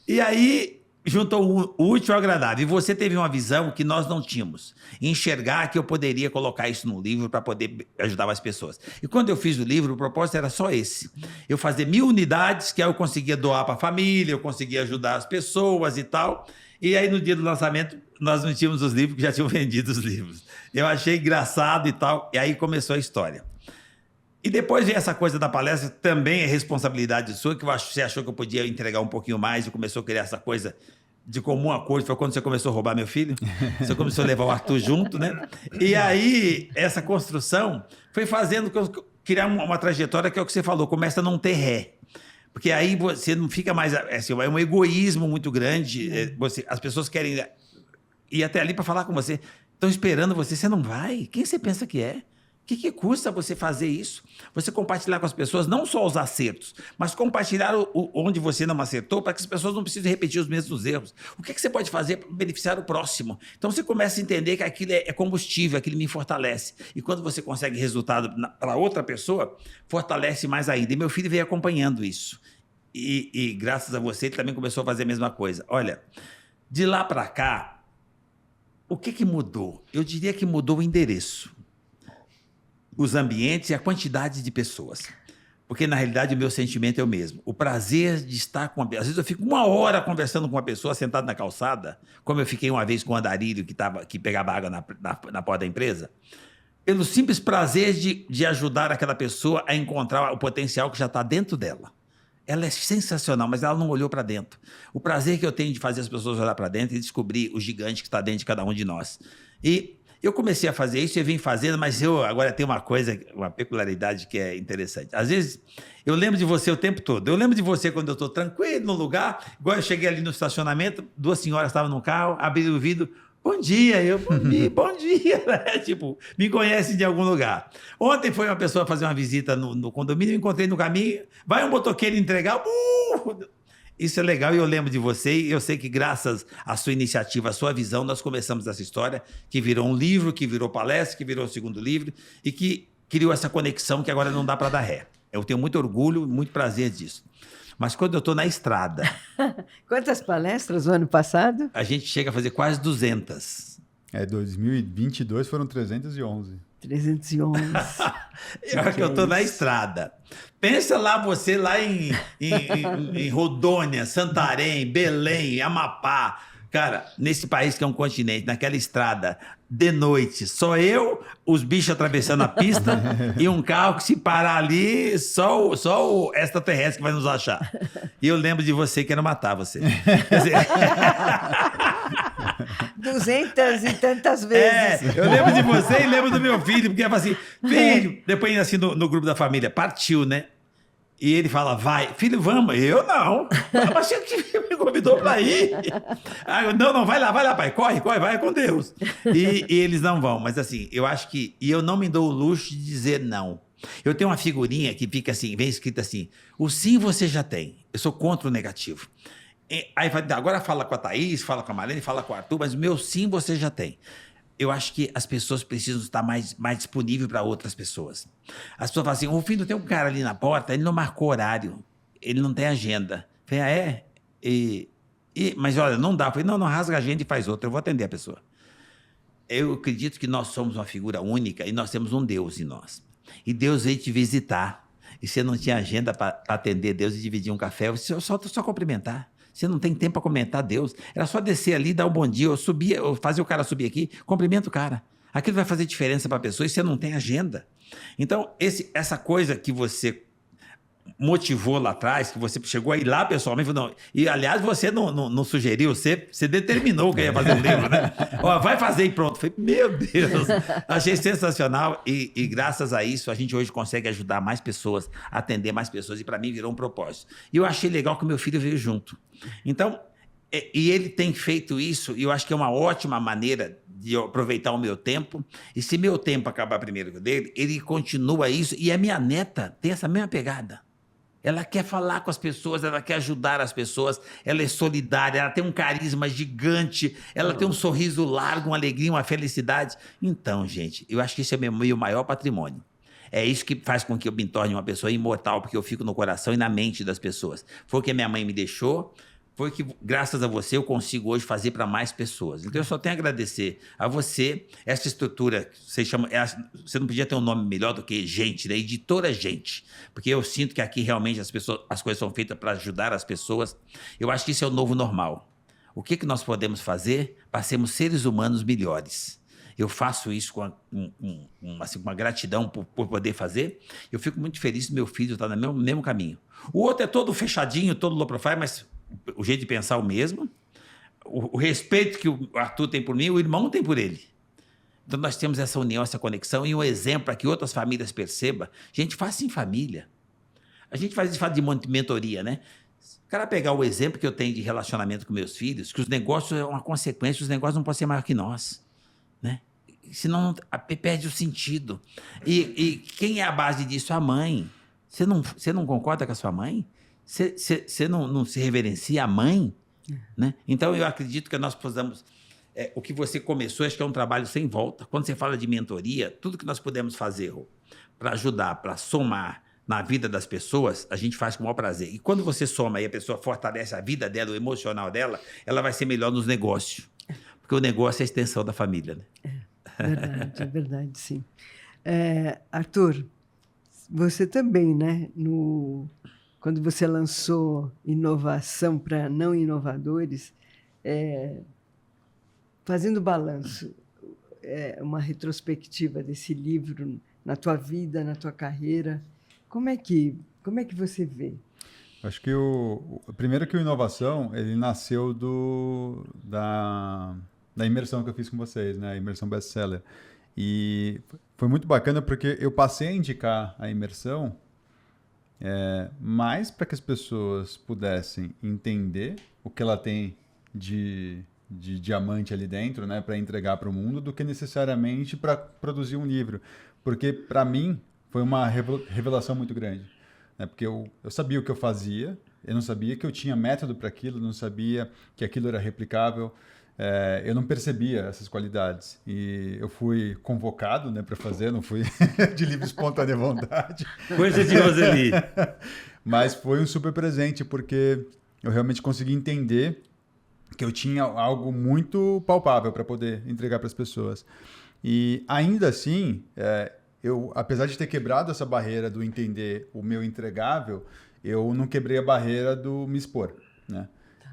E aí juntou o útil ao agradável. E você teve uma visão que nós não tínhamos. Enxergar que eu poderia colocar isso num livro para poder ajudar mais pessoas. E quando eu fiz o livro, o propósito era só esse. Eu fazer 1000 unidades, que aí eu conseguia doar para a família, eu conseguia ajudar as pessoas e tal. E aí, no dia do lançamento, nós não tínhamos os livros, que já tinham vendido os livros. Eu achei engraçado e tal. E aí começou a história. E depois veio essa coisa da palestra, também é responsabilidade sua, que você achou que eu podia entregar um pouquinho mais e começou a criar essa coisa de comum acordo. Foi quando você começou a roubar meu filho? Você começou a levar o Arthur junto, né? E aí, essa construção foi fazendo que eu criar uma trajetória que é o que você falou, começa a não ter ré. Porque aí você não fica mais... Assim, é um egoísmo muito grande. As pessoas querem ir até ali para falar com você. Estão esperando você, você não vai? Quem você pensa que é? O que custa você fazer isso? Você compartilhar com as pessoas não só os acertos, mas compartilhar onde você não acertou para que as pessoas não precisem repetir os mesmos erros. O que você pode fazer para beneficiar o próximo? Então você começa a entender que aquilo é combustível, aquilo me fortalece. E quando você consegue resultado para outra pessoa, fortalece mais ainda. E meu filho veio acompanhando isso. E graças a você, ele também começou a fazer a mesma coisa. Olha, de lá para cá, o que mudou? Eu diria que mudou o endereço. Os ambientes e a quantidade de pessoas. Porque, na realidade, o meu sentimento é o mesmo. O prazer de estar com uma pessoa. Às vezes eu fico 1 hora conversando com uma pessoa sentado na calçada, como eu fiquei uma vez com o Andarilho, que pegava água na porta da empresa, pelo simples prazer de ajudar aquela pessoa a encontrar o potencial que já está dentro dela. Ela é sensacional, mas ela não olhou para dentro. O prazer que eu tenho de fazer as pessoas olhar para dentro e descobrir o gigante que está dentro de cada um de nós. E eu comecei a fazer isso, eu vim fazendo, mas eu agora tenho uma peculiaridade que é interessante. Às vezes, eu lembro de você o tempo todo. Eu lembro de você quando eu estou tranquilo no lugar, igual eu cheguei ali no estacionamento, 2 senhoras estavam no carro, abriram o vidro, bom dia, bom dia, né? Tipo, me conhecem de algum lugar. Ontem foi uma pessoa fazer uma visita no condomínio, eu encontrei no caminho, vai um motoqueiro entregar, Isso é legal e eu lembro de você e eu sei que graças à sua iniciativa, à sua visão, nós começamos essa história que virou um livro, que virou palestra, que virou o 2º livro e que criou essa conexão que agora não dá para dar ré. Eu tenho muito orgulho, muito prazer disso. Mas quando eu estou na estrada... Quantas palestras no ano passado? A gente chega a fazer quase 200. 2022 foram 311. 311. Eu estou na estrada. Pensa lá você, lá em Rondônia, Santarém, Belém, Amapá, Cara, nesse país que é um continente, naquela estrada, de noite, só eu, os bichos atravessando a pista e um carro que se parar ali, só o extraterrestre que vai nos achar. E eu lembro de você querendo matar você. Quer dizer... 200 e tantas vezes. eu lembro de você e lembro do meu filho, porque eu falo assim, filho, depois assim no grupo da família, partiu, né? E ele fala, vai, filho, vamos. Eu não. Mas você que me convidou para ir. Aí eu, não, vai lá, pai, corre, vai com Deus. E eles não vão, mas assim, eu acho que, e eu não me dou o luxo de dizer não. Eu tenho uma figurinha que fica assim, vem escrita assim, o sim você já tem, eu sou contra o negativo. Aí agora fala com a Thaís, fala com a Marlene, fala com o Arthur, mas o meu sim você já tem. Eu acho que as pessoas precisam estar mais disponíveis para outras pessoas. As pessoas falam assim, o filho tem um cara ali na porta, ele não marcou horário, ele não tem agenda. Eu falei, mas olha, não dá. Eu falei, não, rasga a agenda e faz outra, eu vou atender a pessoa. Eu acredito que nós somos uma figura única e nós temos um Deus em nós. E Deus veio te visitar. E você não tinha agenda para atender Deus e dividir um café, você só cumprimentar. Você não tem tempo para comentar Deus. Era só descer ali, dar um bom dia, eu fazer o cara subir aqui, cumprimenta o cara. Aquilo vai fazer diferença para a pessoa e você não tem agenda. Então, essa coisa que você motivou lá atrás, que você chegou a ir lá pessoalmente, não, e aliás, você não sugeriu, você determinou que ia fazer um livro, né? Ó, vai fazer e pronto. Falei, meu Deus, achei sensacional e graças a isso a gente hoje consegue ajudar mais pessoas, atender mais pessoas e para mim virou um propósito. E eu achei legal que o meu filho veio junto. Então, e ele tem feito isso e eu acho que é uma ótima maneira de eu aproveitar o meu tempo e se meu tempo acabar primeiro que o dele, ele continua isso e a minha neta tem essa mesma pegada. Ela quer falar com as pessoas, ela quer ajudar as pessoas, ela é solidária, ela tem um carisma gigante, ela tem um sorriso largo, uma alegria, uma felicidade. Então, gente, eu acho que esse é o meu maior patrimônio. É isso que faz com que eu me torne uma pessoa imortal, porque eu fico no coração e na mente das pessoas. Foi o que a minha mãe me deixou, foi que, graças a você, eu consigo hoje fazer para mais pessoas. Então, eu só tenho a agradecer a você, essa estrutura, que você chama, você não podia ter um nome melhor do que gente, né? Editora Gente, porque eu sinto que aqui realmente as coisas são feitas para ajudar as pessoas. Eu acho que isso é o novo normal. O que nós podemos fazer para sermos seres humanos melhores? Eu faço isso com uma gratidão por poder fazer. Eu fico muito feliz que meu filho está no mesmo caminho. O outro é todo fechadinho, todo low profile, mas o jeito de pensar é o mesmo. O respeito que o Arthur tem por mim, o irmão tem por ele. Então nós temos essa união, essa conexão e um exemplo para que outras famílias percebam. Gente, faça em família. A gente faz de mentoria, né? O cara pegar o exemplo que eu tenho de relacionamento com meus filhos, que os negócios é uma consequência, os negócios não podem ser maior que nós, né? Senão perde o sentido. E quem é a base disso? A mãe. Você não concorda com a sua mãe? Você não se reverencia a mãe? Né? Então, eu acredito que nós precisamos... o que você começou, acho que é um trabalho sem volta. Quando você fala de mentoria, tudo que nós podemos fazer para ajudar, para somar na vida das pessoas, a gente faz com o maior prazer. E quando você soma e a pessoa fortalece a vida dela, o emocional dela, ela vai ser melhor nos negócios. Porque o negócio é a extensão da família. Né? É verdade, sim. Arthur, você também, né? Quando você lançou Inovação para Não Inovadores, fazendo balanço, uma retrospectiva desse livro na tua vida, na tua carreira, como é que você vê? Acho que primeiro que o Inovação, ele nasceu da imersão que eu fiz com vocês, né? A imersão best-seller. E foi muito bacana porque eu passei a indicar a imersão mais para que as pessoas pudessem entender o que ela tem de diamante ali dentro, né, para entregar para o mundo, do que necessariamente para produzir um livro. Porque, para mim, foi uma revelação muito grande. Né? Porque eu sabia o que eu fazia, eu não sabia que eu tinha método para aquilo, não sabia que aquilo era replicável. Eu não percebia essas qualidades e eu fui convocado, né, para fazer, não fui de livre espontânea vontade. Coisa de Roseli. Mas foi um super presente porque eu realmente consegui entender que eu tinha algo muito palpável para poder entregar para as pessoas. E ainda assim, eu, apesar de ter quebrado essa barreira do entender o meu entregável, eu não quebrei a barreira do me expor, né?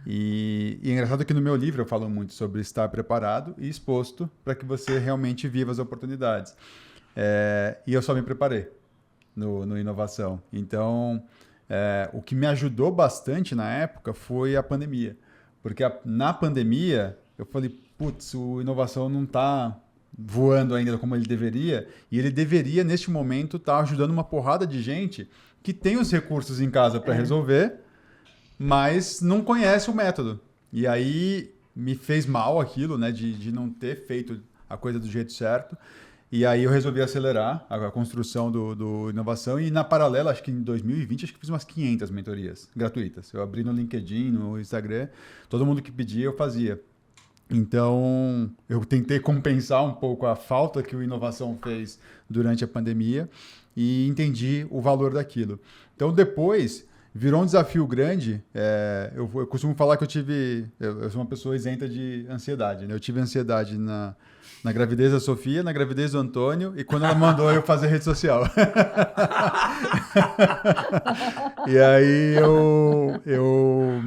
E é engraçado que no meu livro eu falo muito sobre estar preparado e exposto para que você realmente viva as oportunidades. E eu só me preparei no inovação. Então, o que me ajudou bastante na época foi a pandemia. Porque na pandemia, eu falei, putz, o inovação não está voando ainda como ele deveria, e ele deveria, neste momento, estar ajudando uma porrada de gente que tem os recursos em casa para resolver, mas não conhece o método. E aí me fez mal aquilo, né, de não ter feito a coisa do jeito certo. E aí eu resolvi acelerar a construção do inovação e na paralela, acho que em 2020, acho que fiz umas 500 mentorias gratuitas. Eu abri no LinkedIn, no Instagram, todo mundo que pedia eu fazia. Então, eu tentei compensar um pouco a falta que o inovação fez durante a pandemia e entendi o valor daquilo. Então, depois, virou um desafio grande. Eu costumo falar que eu sou uma pessoa isenta de ansiedade, né? Eu tive ansiedade na gravidez da Sofia, na gravidez do Antônio e quando ela mandou eu fazer rede social. E aí eu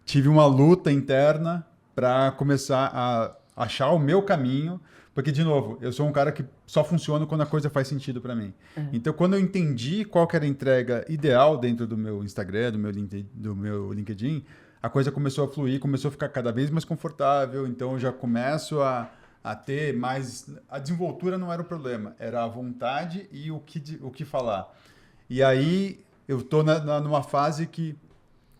tive uma luta interna para começar a achar o meu caminho, porque, de novo, eu sou um cara que só funciona quando a coisa faz sentido para mim. Então, quando eu entendi qual que era a entrega ideal dentro do meu Instagram, do meu LinkedIn, a coisa começou a fluir, começou a ficar cada vez mais confortável, então eu já começo a ter mais... A desenvoltura não era o problema, era a vontade e o que falar. E aí, eu estou numa fase que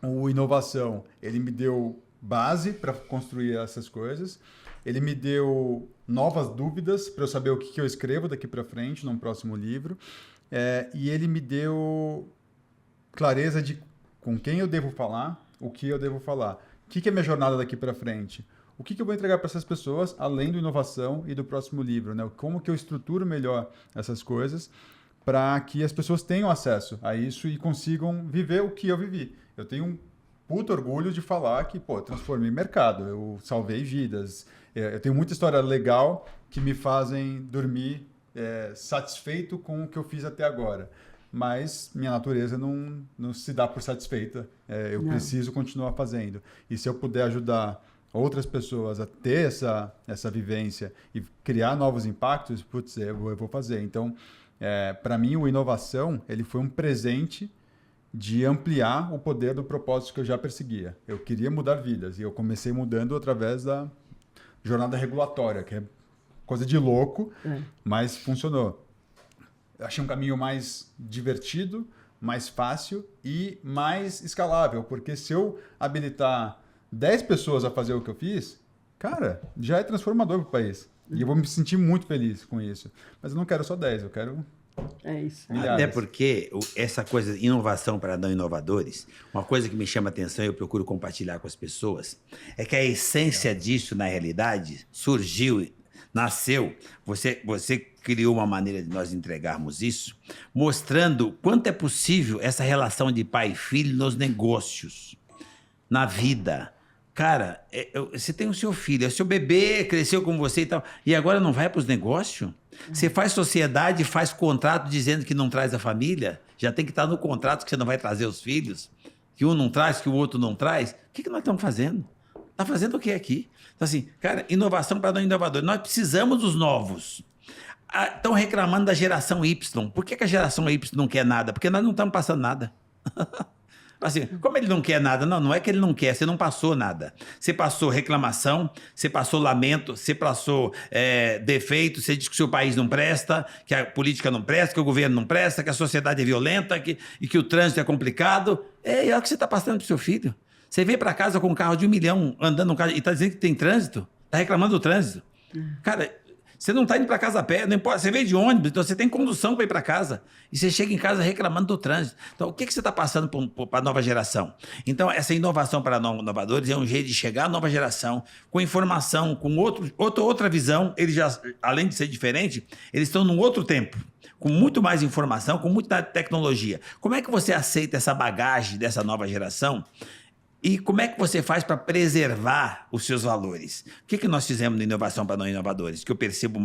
o inovação, ele me deu base para construir essas coisas. Ele me deu novas dúvidas para eu saber o que eu escrevo daqui para frente, num próximo livro. E ele me deu clareza de com quem eu devo falar, o que eu devo falar. O que é minha jornada daqui para frente? O que eu vou entregar para essas pessoas, além do inovação e do próximo livro, né? Como que eu estruturo melhor essas coisas para que as pessoas tenham acesso a isso e consigam viver o que eu vivi. Eu tenho um puto orgulho de falar que, transformei mercado, eu salvei vidas. Eu tenho muita história legal que me fazem dormir satisfeito com o que eu fiz até agora. Mas minha natureza não se dá por satisfeita. Eu preciso continuar fazendo. E se eu puder ajudar outras pessoas a ter essa vivência e criar novos impactos, putz, eu vou fazer. Então, para mim, o inovação ele foi um presente de ampliar o poder do propósito que eu já perseguia. Eu queria mudar vidas e eu comecei mudando através da jornada regulatória, que é coisa de louco, mas funcionou. Eu achei um caminho mais divertido, mais fácil e mais escalável, porque se eu habilitar 10 pessoas a fazer o que eu fiz, cara, já é transformador para o país. E eu vou me sentir muito feliz com isso. Mas eu não quero só 10, eu quero... É isso. milhares. Até porque essa coisa de inovação para não inovadores, uma coisa que me chama a atenção e eu procuro compartilhar com as pessoas, é que a essência disso, na realidade, nasceu, você criou uma maneira de nós entregarmos isso, mostrando quanto é possível essa relação de pai e filho nos negócios, na vida. Cara, você tem o seu filho, é o seu bebê, cresceu com você e tal, e agora não vai para os negócios? Você faz sociedade, faz contrato dizendo que não traz a família, já tem que estar no contrato que você não vai trazer os filhos, que um não traz, que o outro não traz. O que nós estamos fazendo? Está fazendo o que aqui? Então, assim, cara, inovação para não inovador. Nós precisamos dos novos. Estão reclamando da geração Y. Por que a geração Y não quer nada? Porque nós não estamos passando nada. Assim, como ele não quer nada? Não é que ele não quer, você não passou nada. Você passou reclamação, você passou lamento, você passou defeito, você diz que o seu país não presta, que a política não presta, que o governo não presta, que a sociedade é violenta e que o trânsito é complicado. É o que você está passando para o seu filho. Você vem para casa com um carro de 1 milhão, andando no carro, e está dizendo que tem trânsito? Está reclamando do trânsito? Cara, você não está indo para casa a pé, não importa, você veio de ônibus, então você tem condução para ir para casa. E você chega em casa reclamando do trânsito. Então, o que você está passando para a nova geração? Então, essa inovação para inovadores é um jeito de chegar à nova geração com informação, com outra visão. Eles já, além de ser diferente, eles estão num outro tempo, com muito mais informação, com muita tecnologia. Como é que você aceita essa bagagem dessa nova geração? E como é que você faz para preservar os seus valores? O que nós fizemos na Inovação para Não Inovadores? Que eu percebo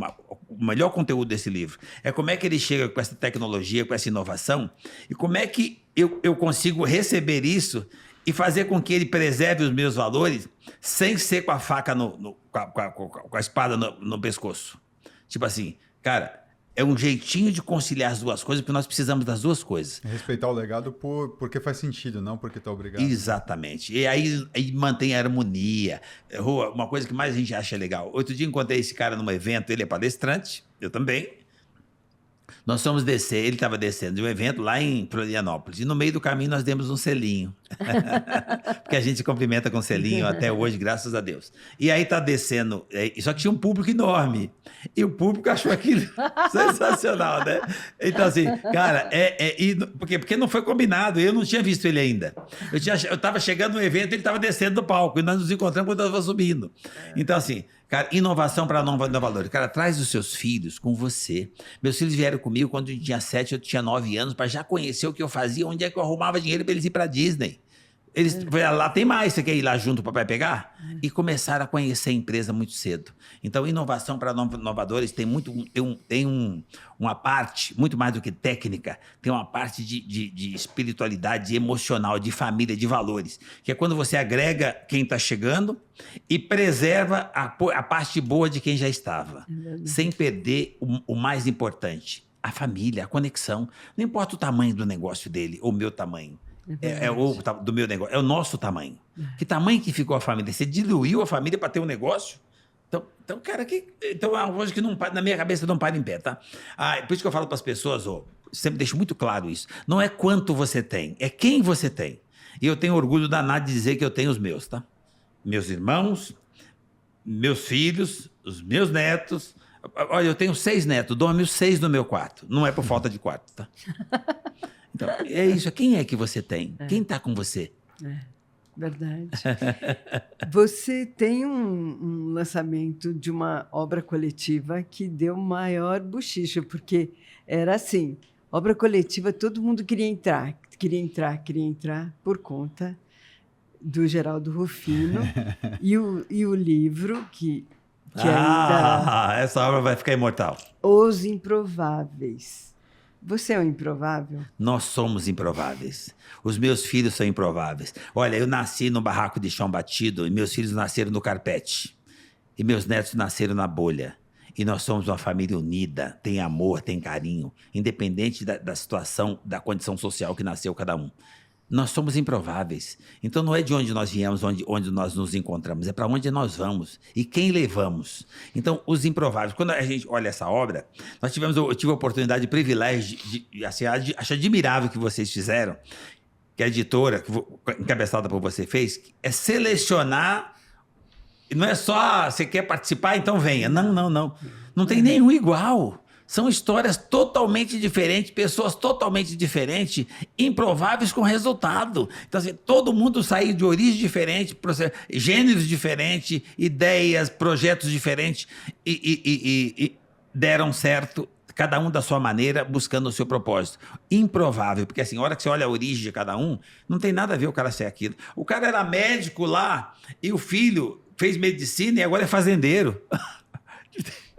o melhor conteúdo desse livro. É como é que ele chega com essa tecnologia, com essa inovação, e como é que eu consigo receber isso e fazer com que ele preserve os meus valores sem ser com a faca, com a espada no pescoço. Tipo assim, cara, é um jeitinho de conciliar as duas coisas, porque nós precisamos das duas coisas. Respeitar o legado porque faz sentido, não porque tá obrigado. Exatamente. E aí mantém a harmonia. Rua, uma coisa que mais a gente acha legal. Outro dia encontrei esse cara num evento, ele é palestrante, eu também. Nós fomos descer, ele estava descendo de um evento lá em Florianópolis. E no meio do caminho nós demos um selinho. Porque a gente cumprimenta com selinho até hoje, graças a Deus. E aí tá descendo, só que tinha um público enorme. E o público achou aquilo sensacional, né? Então assim, cara, porque não foi combinado, eu não tinha visto ele ainda. Eu estava chegando no evento, ele estava descendo do palco, e nós nos encontramos quando eu estava subindo. Então assim, cara, inovação para inovadores. Cara, traz os seus filhos com você. Meus filhos vieram comigo quando eu tinha 7, eu tinha 9 anos, para já conhecer o que eu fazia, onde é que eu arrumava dinheiro para eles ir para Disney. Eles, lá tem mais, você quer ir lá junto para pegar? E começaram a conhecer a empresa muito cedo. Então, inovação para inovadores tem uma parte, muito mais do que técnica, tem uma parte de espiritualidade emocional, de família, de valores, que é quando você agrega quem está chegando e preserva a parte boa de quem já estava, sem perder o mais importante, a família, a conexão. Não importa o tamanho do negócio dele ou o meu tamanho. Do meu negócio, é o nosso tamanho. Que tamanho que ficou a família? Você diluiu a família para ter um negócio? Então, cara, então é uma coisa que na minha cabeça não para em pé, tá? Por isso que eu falo para as pessoas, sempre deixo muito claro isso. Não é quanto você tem, é quem você tem. E eu tenho orgulho danado de dizer que eu tenho os meus, tá? Meus irmãos, meus filhos, os meus netos. Olha, eu tenho 6 netos, dorme os 6 no meu quarto. Não é por falta de quarto, tá? Então, é isso. Quem é que você tem? Quem está com você? Verdade. Você tem um lançamento de uma obra coletiva que deu maior bochicho, porque era assim, obra coletiva, todo mundo queria entrar por conta do Geraldo Rufino e o livro que ainda... Essa obra vai ficar imortal. Os Improváveis. Você é um improvável? Nós somos improváveis. Os meus filhos são improváveis. Olha, eu nasci no barraco de chão batido e meus filhos nasceram no carpete. E meus netos nasceram na bolha. E nós somos uma família unida, tem amor, tem carinho, independente da situação, da condição social que nasceu cada um. Nós somos improváveis. Então não é de onde nós viemos, onde nós nos encontramos, é para onde nós vamos e quem levamos. Então, os improváveis. Quando a gente olha essa obra, eu tive a oportunidade, de privilégio, acho admirável o que vocês fizeram, que a editora, encabeçada por você, fez, é selecionar. Não é só você quer participar, então venha. Não. Não tem nenhum igual. São histórias totalmente diferentes, pessoas totalmente diferentes, improváveis com resultado. Então, assim, todo mundo saiu de origem diferente, gêneros diferentes, ideias, projetos diferentes e deram certo, cada um da sua maneira, buscando o seu propósito. Improvável, porque assim, a hora que você olha a origem de cada um, não tem nada a ver o cara ser aquilo. O cara era médico lá e o filho fez medicina e agora é fazendeiro.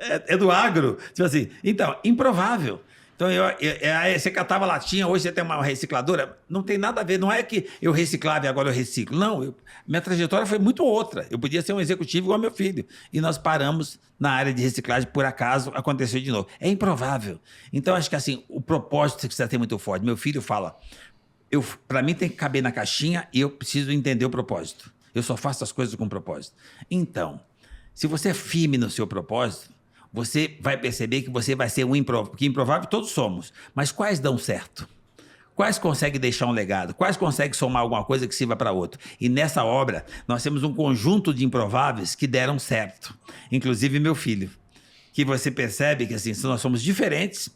É do agro, tipo assim. Então, improvável. Então, você catava latinha, hoje você tem uma recicladora. Não tem nada a ver, não é que eu reciclava e agora eu reciclo. Não, minha trajetória foi muito outra. Eu podia ser um executivo igual meu filho. E nós paramos na área de reciclagem, por acaso aconteceu de novo. É improvável. Então, acho que assim, o propósito precisa ter muito forte. Meu filho fala, para mim tem que caber na caixinha e eu preciso entender o propósito. Eu só faço as coisas com propósito. Então, se você é firme no seu propósito, você vai perceber que você vai ser que improvável todos somos, mas quais dão certo? Quais conseguem deixar um legado? Quais conseguem somar alguma coisa que sirva para outro? E nessa obra, nós temos um conjunto de improváveis que deram certo. Inclusive meu filho, que você percebe que assim, nós somos diferentes,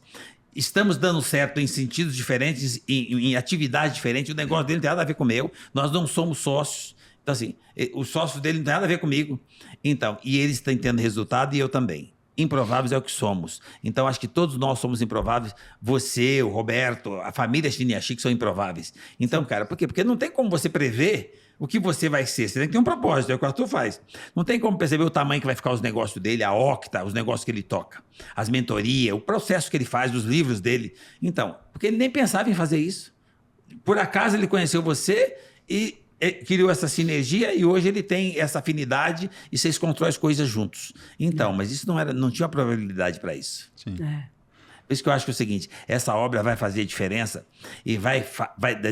estamos dando certo em sentidos diferentes, em atividades diferentes, o negócio dele não tem nada a ver com o meu, nós não somos sócios. Então assim, os sócios dele não tem nada a ver comigo. Então, e eles estão tendo resultado e eu também. Improváveis é o que somos. Então, acho que todos nós somos improváveis. Você, o Roberto, a família Chiniachi são improváveis. Então, cara, por quê? Porque não tem como você prever o que você vai ser. Você tem que ter um propósito, é o que o Arthur faz. Não tem como perceber o tamanho que vai ficar os negócios dele, a Octa, os negócios que ele toca, as mentorias, o processo que ele faz, os livros dele. Então, porque ele nem pensava em fazer isso. Por acaso ele conheceu você e criou essa sinergia e hoje ele tem essa afinidade e vocês constroem as coisas juntos. Então, mas isso não tinha probabilidade para isso. Sim. Por isso que eu acho que é o seguinte, essa obra vai fazer diferença e vai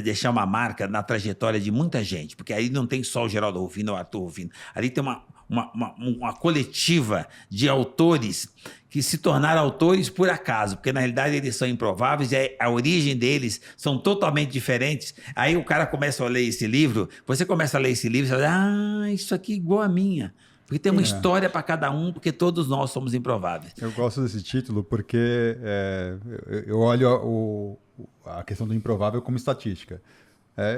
deixar uma marca na trajetória de muita gente, porque aí não tem só o Geraldo Rufino ou o Arthur Rufino, ali tem uma coletiva de autores que se tornaram autores por acaso, porque na realidade eles são improváveis e a origem deles são totalmente diferentes. Aí o cara começa a ler esse livro, você começa a ler esse livro e você fala, isso aqui é igual a minha. Porque tem uma história para cada um, porque todos nós somos improváveis. Eu gosto desse título porque eu olho a questão do improvável como estatística.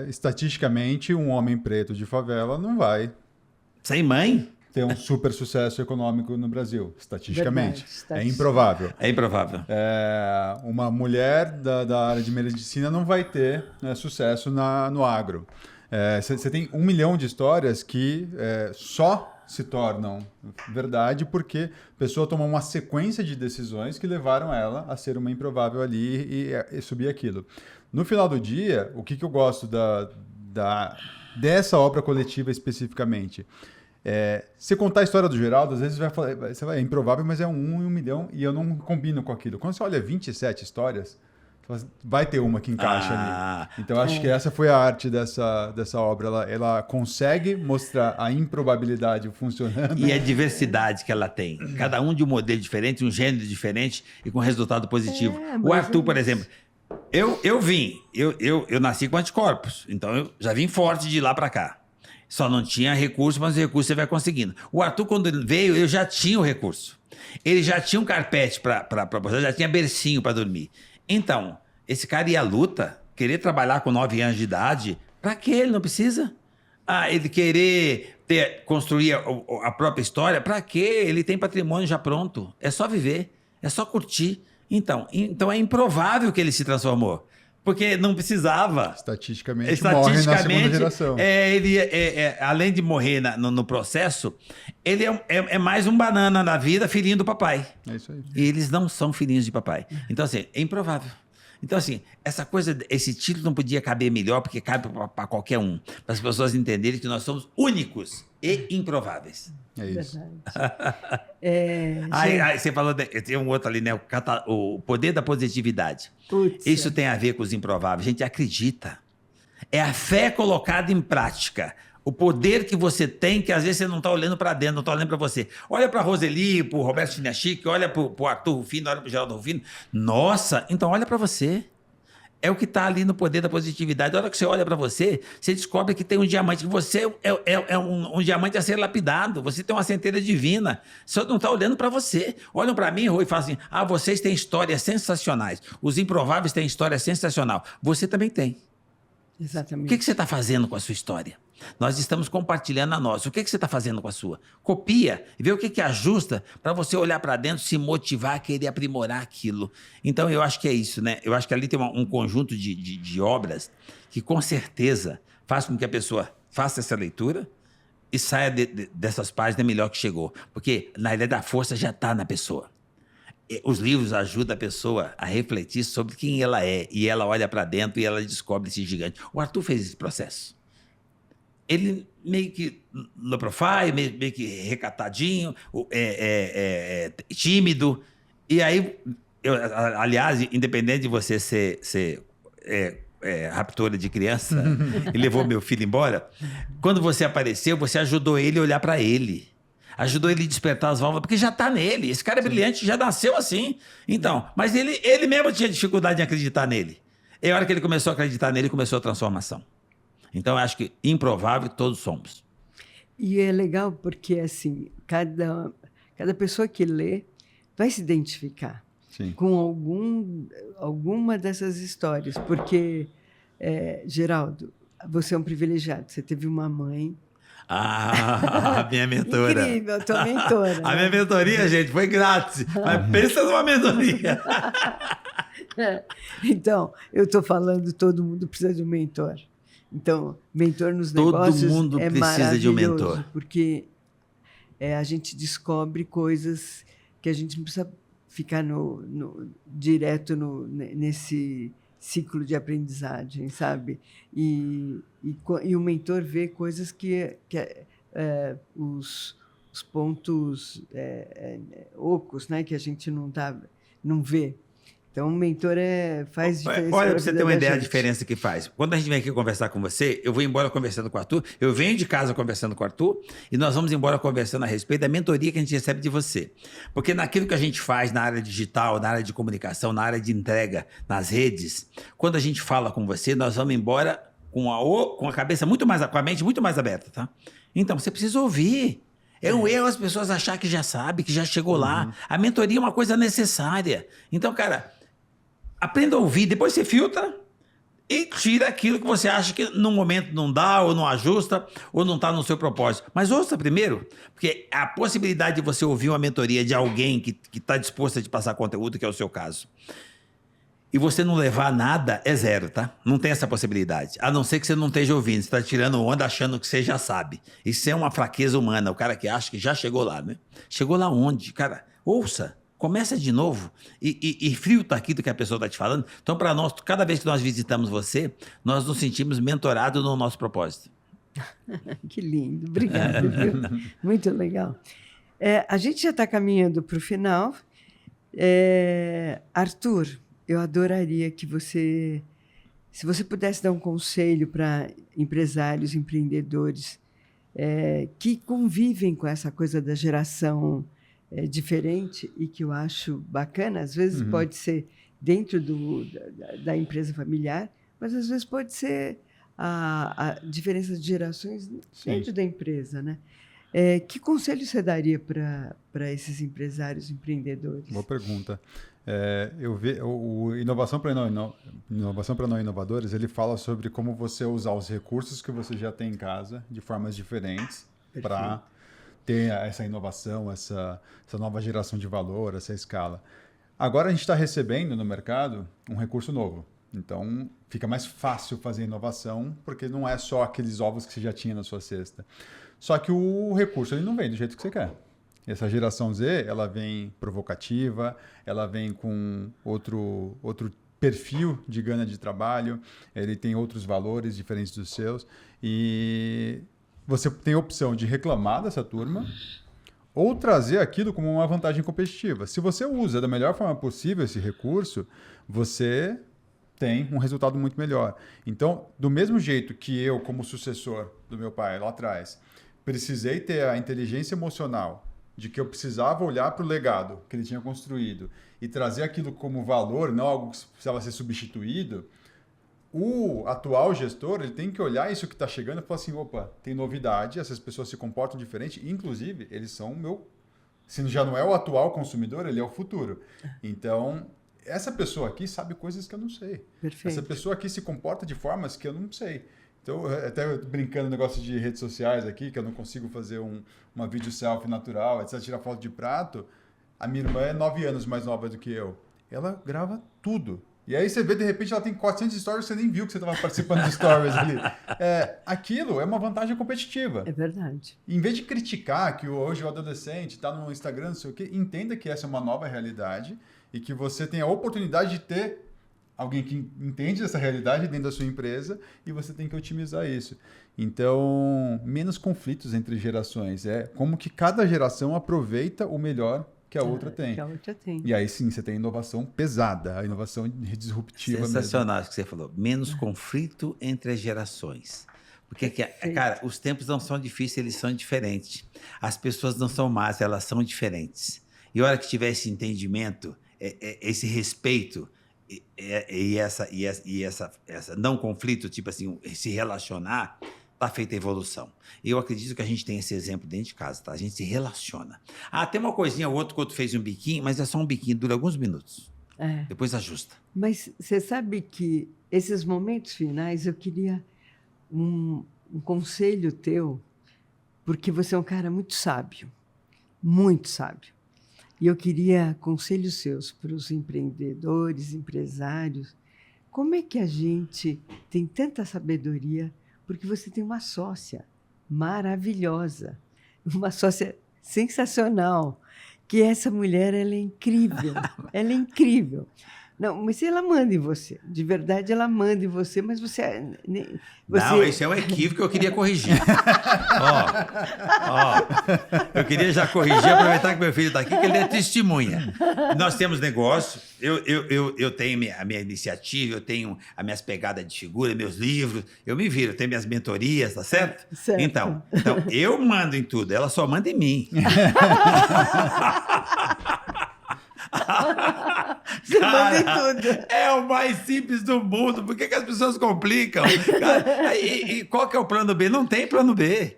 Estatisticamente, um homem preto de favela não vai Sem mãe? ter um super sucesso econômico no Brasil, estatisticamente. Verdade, É improvável. É improvável. Uma mulher da área de medicina não vai ter sucesso no agro. Você tem 1 milhão de histórias que só se tornam verdade porque a pessoa tomou uma sequência de decisões que levaram ela a ser uma improvável ali e subir aquilo. No final do dia, o que eu gosto dessa obra coletiva especificamente? Você contar a história do Geraldo, às vezes você vai, é improvável, mas é 1 em 1 milhão e eu não combino com aquilo. Quando você olha 27 histórias, vai ter uma que encaixa ali. Então, acho que essa foi a arte dessa obra. Ela consegue mostrar a improbabilidade funcionando. E a diversidade que ela tem. Cada um de um modelo diferente, um gênero diferente e com resultado positivo. O Arthur, por exemplo, eu nasci com anticorpos. Então, eu já vim forte de lá para cá. Só não tinha recurso, mas o recurso você vai conseguindo. O Arthur, quando ele veio, eu já tinha o recurso. Ele já tinha um carpete para já tinha bercinho para dormir. Então, esse cara ia à luta, querer trabalhar com 9 anos de idade, para que ele não precisa? Ele querer construir a própria história, para que ele tem patrimônio já pronto? É só viver, é só curtir. Então é improvável que ele se transformou. Porque não precisava. Estatisticamente morre na segunda geração. Ele, além de morrer no processo, ele é mais um banana na vida, filhinho do papai. É isso aí. E eles não são filhinhos de papai. Então, assim, é improvável. Então, assim, esse título não podia caber melhor, porque cabe para qualquer um. Para as pessoas entenderem que nós somos únicos e improváveis. É isso. Aí você falou, tem um outro ali, né? O poder da positividade. Isso tem a ver com os improváveis. A gente acredita. É a fé colocada em prática. O poder que você tem, que às vezes você não está olhando para dentro, não está olhando para você. Olha para a Roseli, para o Roberto Chinachique, olha para o Arthur Rufino, olha para o Geraldo Rufino. Nossa, então olha para você. É o que está ali no poder da positividade. A hora que você olha para você, você descobre que tem um diamante, que você é um diamante a ser lapidado. Você tem uma centelha divina. Você não está olhando para você. Olham para mim, Rui, e falam assim, vocês têm histórias sensacionais. Os improváveis têm história sensacional. Você também tem. Exatamente. O que você está fazendo com a sua história? Nós estamos compartilhando a nossa. O que você está fazendo com a sua? Copia e vê o que ajusta para você olhar para dentro, se motivar a querer aprimorar aquilo. Então, eu acho que é isso, né? Eu acho que ali tem um conjunto de obras que, com certeza, faz com que a pessoa faça essa leitura e saia dessas páginas melhor que chegou. Porque, na realidade, a força já está na pessoa. Os livros ajudam a pessoa a refletir sobre quem ela é. E ela olha para dentro e ela descobre esse gigante. O Arthur fez esse processo. Ele meio que low profile, meio que recatadinho, tímido. E aí, aliás, independente de você ser raptora de criança e levou meu filho embora, quando você apareceu, você ajudou ele a olhar para ele. Ajudou ele a despertar as válvulas, porque já está nele. Esse cara é brilhante, já nasceu assim. Então, mas ele mesmo tinha dificuldade em acreditar nele. E a hora que ele começou a acreditar nele, começou a transformação. Então, eu acho que improvável todos somos. E é legal porque, assim, cada pessoa que lê vai se identificar com alguma dessas histórias. Porque, Geraldo, você é um privilegiado. Você teve uma mãe... a minha mentora. Incrível, tua mentora. A minha mentoria, gente, foi grátis. Mas pensa numa mentoria. Então, eu estou falando, todo mundo precisa de um mentor. Então, mentor nos negócios todo mundo precisa de um mentor. Porque a gente descobre coisas que a gente não precisa ficar direto nesse ciclo de aprendizagem, sabe? E o mentor vê coisas que os pontos ocos, né, que a gente não vê. Então, o mentor faz diferença. Olha, para você ter uma ideia da gente. diferença que faz. Quando a gente vem aqui conversar com você, eu vou embora conversando com o Arthur, eu venho de casa conversando com o Arthur, e nós vamos embora conversando a respeito da mentoria que a gente recebe de você. Porque naquilo que a gente faz na área digital, na área de comunicação, na área de entrega, nas redes, quando a gente fala com você, nós vamos embora com a cabeça muito mais, com a mente muito mais aberta, tá? Então, você precisa ouvir. É um erro as pessoas achar que já sabe, que já chegou lá. A mentoria é uma coisa necessária. Então, cara, aprenda a ouvir, depois você filtra e tira aquilo que você acha que no momento não dá, ou não ajusta, ou não está no seu propósito. Mas ouça primeiro, porque a possibilidade de você ouvir uma mentoria de alguém que está disposto a te passar conteúdo, que é o seu caso, e você não levar nada, é zero, tá? Não tem essa possibilidade. A não ser que você não esteja ouvindo, você está tirando onda achando que você já sabe. Isso é uma fraqueza humana, o cara que acha que já chegou lá, né? Chegou lá onde? Cara, ouça. Começa de novo e filtra aquilo que a pessoa está te falando. Então, para nós, cada vez que nós visitamos você, nós nos sentimos mentorados no nosso propósito. Que lindo, obrigada, viu? Muito legal. A gente já está caminhando para o final. Arthur, eu adoraria que se você pudesse dar um conselho para empresários, empreendedores que convivem com essa coisa da geração diferente e que eu acho bacana, às vezes pode ser dentro da empresa familiar, mas às vezes pode ser a diferença de gerações dentro da empresa, né? Que conselho você daria para esses empresários, empreendedores? Boa pergunta. O Inovação para Não Inovadores, ele fala sobre como você usar os recursos que você já tem em casa de formas diferentes para ter essa inovação, essa nova geração de valor, essa escala. Agora a gente está recebendo no mercado um recurso novo. Então, fica mais fácil fazer inovação, porque não é só aqueles ovos que você já tinha na sua cesta. Só que o recurso ele não vem do jeito que você quer. Essa geração Z, ela vem provocativa, ela vem com outro perfil de gana de trabalho, ele tem outros valores diferentes dos seus, e você tem a opção de reclamar dessa turma ou trazer aquilo como uma vantagem competitiva. Se você usa da melhor forma possível esse recurso, você tem um resultado muito melhor. Então, do mesmo jeito que eu, como sucessor do meu pai lá atrás, precisei ter a inteligência emocional de que eu precisava olhar para o legado que ele tinha construído e trazer aquilo como valor, não algo que precisava ser substituído, o atual gestor ele tem que olhar isso que está chegando e falar assim, opa, tem novidade, essas pessoas se comportam diferente, inclusive eles são o meu... Se já não é o atual consumidor, ele é o futuro. Então, essa pessoa aqui sabe coisas que eu não sei. Perfeito. Essa pessoa aqui se comporta de formas que eu não sei. Então, até brincando no negócio de redes sociais aqui, que eu não consigo fazer uma vídeo selfie natural, etc., tirar foto de prato, a minha irmã é 9 anos mais nova do que eu. Ela grava tudo. E aí você vê, de repente, ela tem 400 stories, você nem viu que você estava participando de stories ali. Aquilo é uma vantagem competitiva. É verdade. Em vez de criticar que hoje o adolescente está no Instagram, não sei o quê, entenda que essa é uma nova realidade e que você tem a oportunidade de ter alguém que entende essa realidade dentro da sua empresa e você tem que otimizar isso. Então, menos conflitos entre gerações. Como que cada geração aproveita o melhor que a outra tem. E aí sim, você tem inovação pesada, a inovação disruptiva. Sensacional isso que você falou. Menos conflito entre as gerações. Porque, cara, os tempos não são difíceis, eles são diferentes. As pessoas não são más, elas são diferentes. E a hora que tiver esse entendimento, esse respeito e essa não conflito, tipo assim, se relacionar, está feita a evolução. Eu acredito que a gente tem esse exemplo dentro de casa, tá? A gente se relaciona. Tem uma coisinha ou outra que o outro fez um biquinho, mas é só um biquinho, dura alguns minutos. Depois ajusta. Mas você sabe que esses momentos finais eu queria um conselho teu, porque você é um cara muito sábio, muito sábio. E eu queria conselhos seus para os empreendedores, empresários. Como é que a gente tem tanta sabedoria? Porque você tem uma sócia maravilhosa, uma sócia sensacional, que essa mulher ela é incrível, ela é incrível. Não, mas ela manda em você. De verdade, ela manda em você, mas você... Não, esse é um equívoco que eu queria corrigir. Eu queria já corrigir, aproveitar que meu filho está aqui, que ele é testemunha. Nós temos negócio, eu tenho a minha iniciativa, eu tenho as minhas pegadas de figura, meus livros, eu me viro, eu tenho minhas mentorias, tá certo? Certo. Então, eu mando em tudo, ela só manda em mim. Você manda em tudo. É o mais simples do mundo. Por que as pessoas complicam? Cara, e qual que é o plano B? Não tem plano B.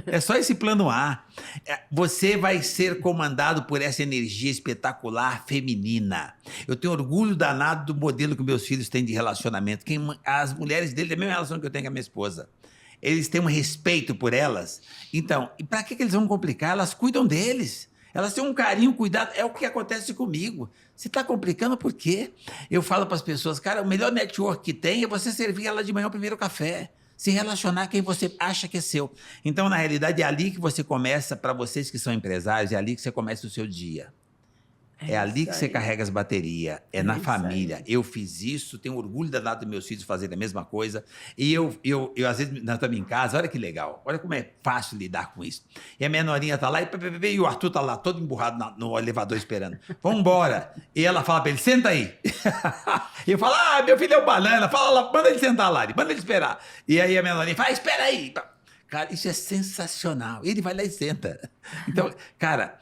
É só esse plano A. Você vai ser comandado por essa energia espetacular feminina. Eu tenho orgulho danado do modelo que meus filhos têm de relacionamento. As mulheres dele têm a mesma relação que eu tenho com a minha esposa. Eles têm um respeito por elas. Então, e para que eles vão complicar? Elas cuidam deles. Elas têm um carinho, cuidado. É o que acontece comigo. Você está complicando por quê? Eu falo para as pessoas, cara, o melhor network que tem é você servir ela de manhã o primeiro café. Se relacionar com quem você acha que é seu. Então, na realidade, é ali que você começa, para vocês que são empresários, é ali que você começa o seu dia. É ali que você carrega as baterias, é na família. Eu fiz isso, tenho orgulho danado dos meus filhos fazerem a mesma coisa. E eu às vezes, nós estamos em casa, olha que legal, olha como é fácil lidar com isso. E a minha norinha está lá, e o Arthur está lá, todo emburrado no elevador esperando. Vamos embora. E ela fala para ele, senta aí. E eu falo, meu filho é o banana, fala lá, manda ele sentar lá, manda ele esperar. E aí a minha norinha fala, espera aí. Cara, isso é sensacional. Ele vai lá e senta. Então, cara...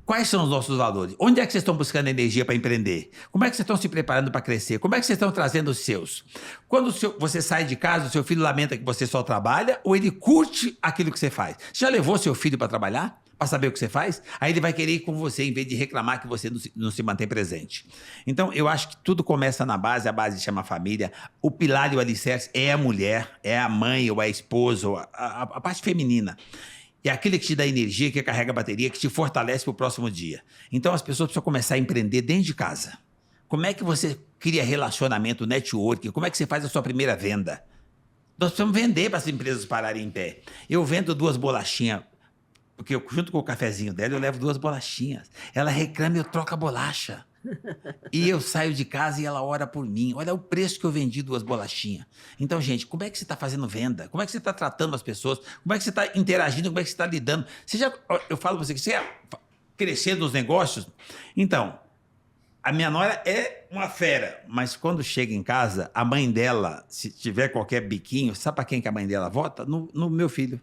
Quais são os nossos valores? Onde é que vocês estão buscando energia para empreender? Como é que vocês estão se preparando para crescer? Como é que vocês estão trazendo os seus? Quando você sai de casa, o seu filho lamenta que você só trabalha ou ele curte aquilo que você faz? Você já levou seu filho para trabalhar? Para saber o que você faz? Aí ele vai querer ir com você em vez de reclamar que você não se mantém presente. Então, eu acho que tudo começa na base, a base chama família. O pilar e o alicerce é a mulher, é a mãe ou a esposa, ou a parte feminina. É aquele que te dá energia, que carrega a bateria, que te fortalece para o próximo dia. Então, as pessoas precisam começar a empreender dentro de casa. Como é que você cria relacionamento, network? Como é que você faz a sua primeira venda? Nós precisamos vender para as empresas pararem em pé. Eu vendo 2 bolachinhas, porque junto com o cafezinho dela, eu levo 2 bolachinhas. Ela reclama e eu troco a bolacha. E eu saio de casa e ela ora por mim. Olha o preço que eu vendi 2 bolachinhas. Então, gente, como é que você está fazendo venda? Como é que você está tratando as pessoas? Como é que você está interagindo? Como é que você está lidando? Eu falo para você que você quer crescer nos negócios? Então, a minha nora é uma fera, mas quando chega em casa, a mãe dela, se tiver qualquer biquinho, sabe para quem que a mãe dela vota? No meu filho.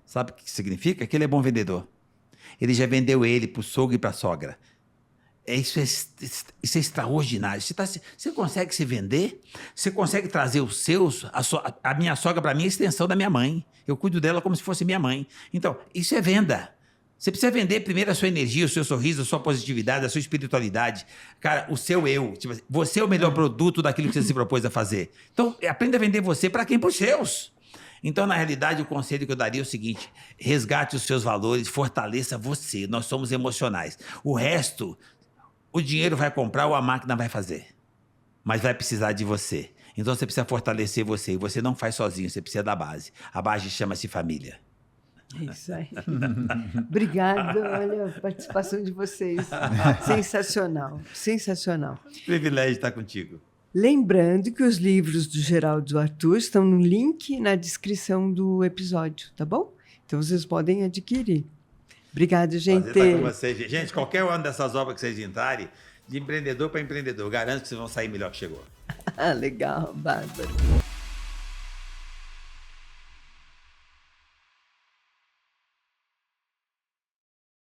Sabe o que significa? Que ele é bom vendedor. Ele já vendeu ele para o sogro e para a sogra. Isso é extraordinário. Você consegue se vender? Você consegue trazer os seus? A minha sogra, para mim, é a extensão da minha mãe. Eu cuido dela como se fosse minha mãe. Então, isso é venda. Você precisa vender primeiro a sua energia, o seu sorriso, a sua positividade, a sua espiritualidade. Cara, o seu eu. Tipo, você é o melhor produto daquilo que você se propôs a fazer. Então, aprenda a vender você para quem? Para os seus. Então, na realidade, o conselho que eu daria é o seguinte: resgate os seus valores, fortaleça você. Nós somos emocionais. O resto... O dinheiro vai comprar ou a máquina vai fazer. Mas vai precisar de você. Então você precisa fortalecer você. E você não faz sozinho, você precisa da base. A base chama-se família. É isso aí. Obrigada. Olha a participação de vocês. Sensacional. Sensacional. Privilégio estar contigo. Lembrando que os livros do Geraldo e do Arthur estão no link na descrição do episódio, tá bom? Então vocês podem adquirir. Obrigada, gente. Prazer estar com vocês. Gente, qualquer uma dessas obras que vocês entrarem, de empreendedor para empreendedor, garanto que vocês vão sair melhor que chegou. Legal, bárbaro.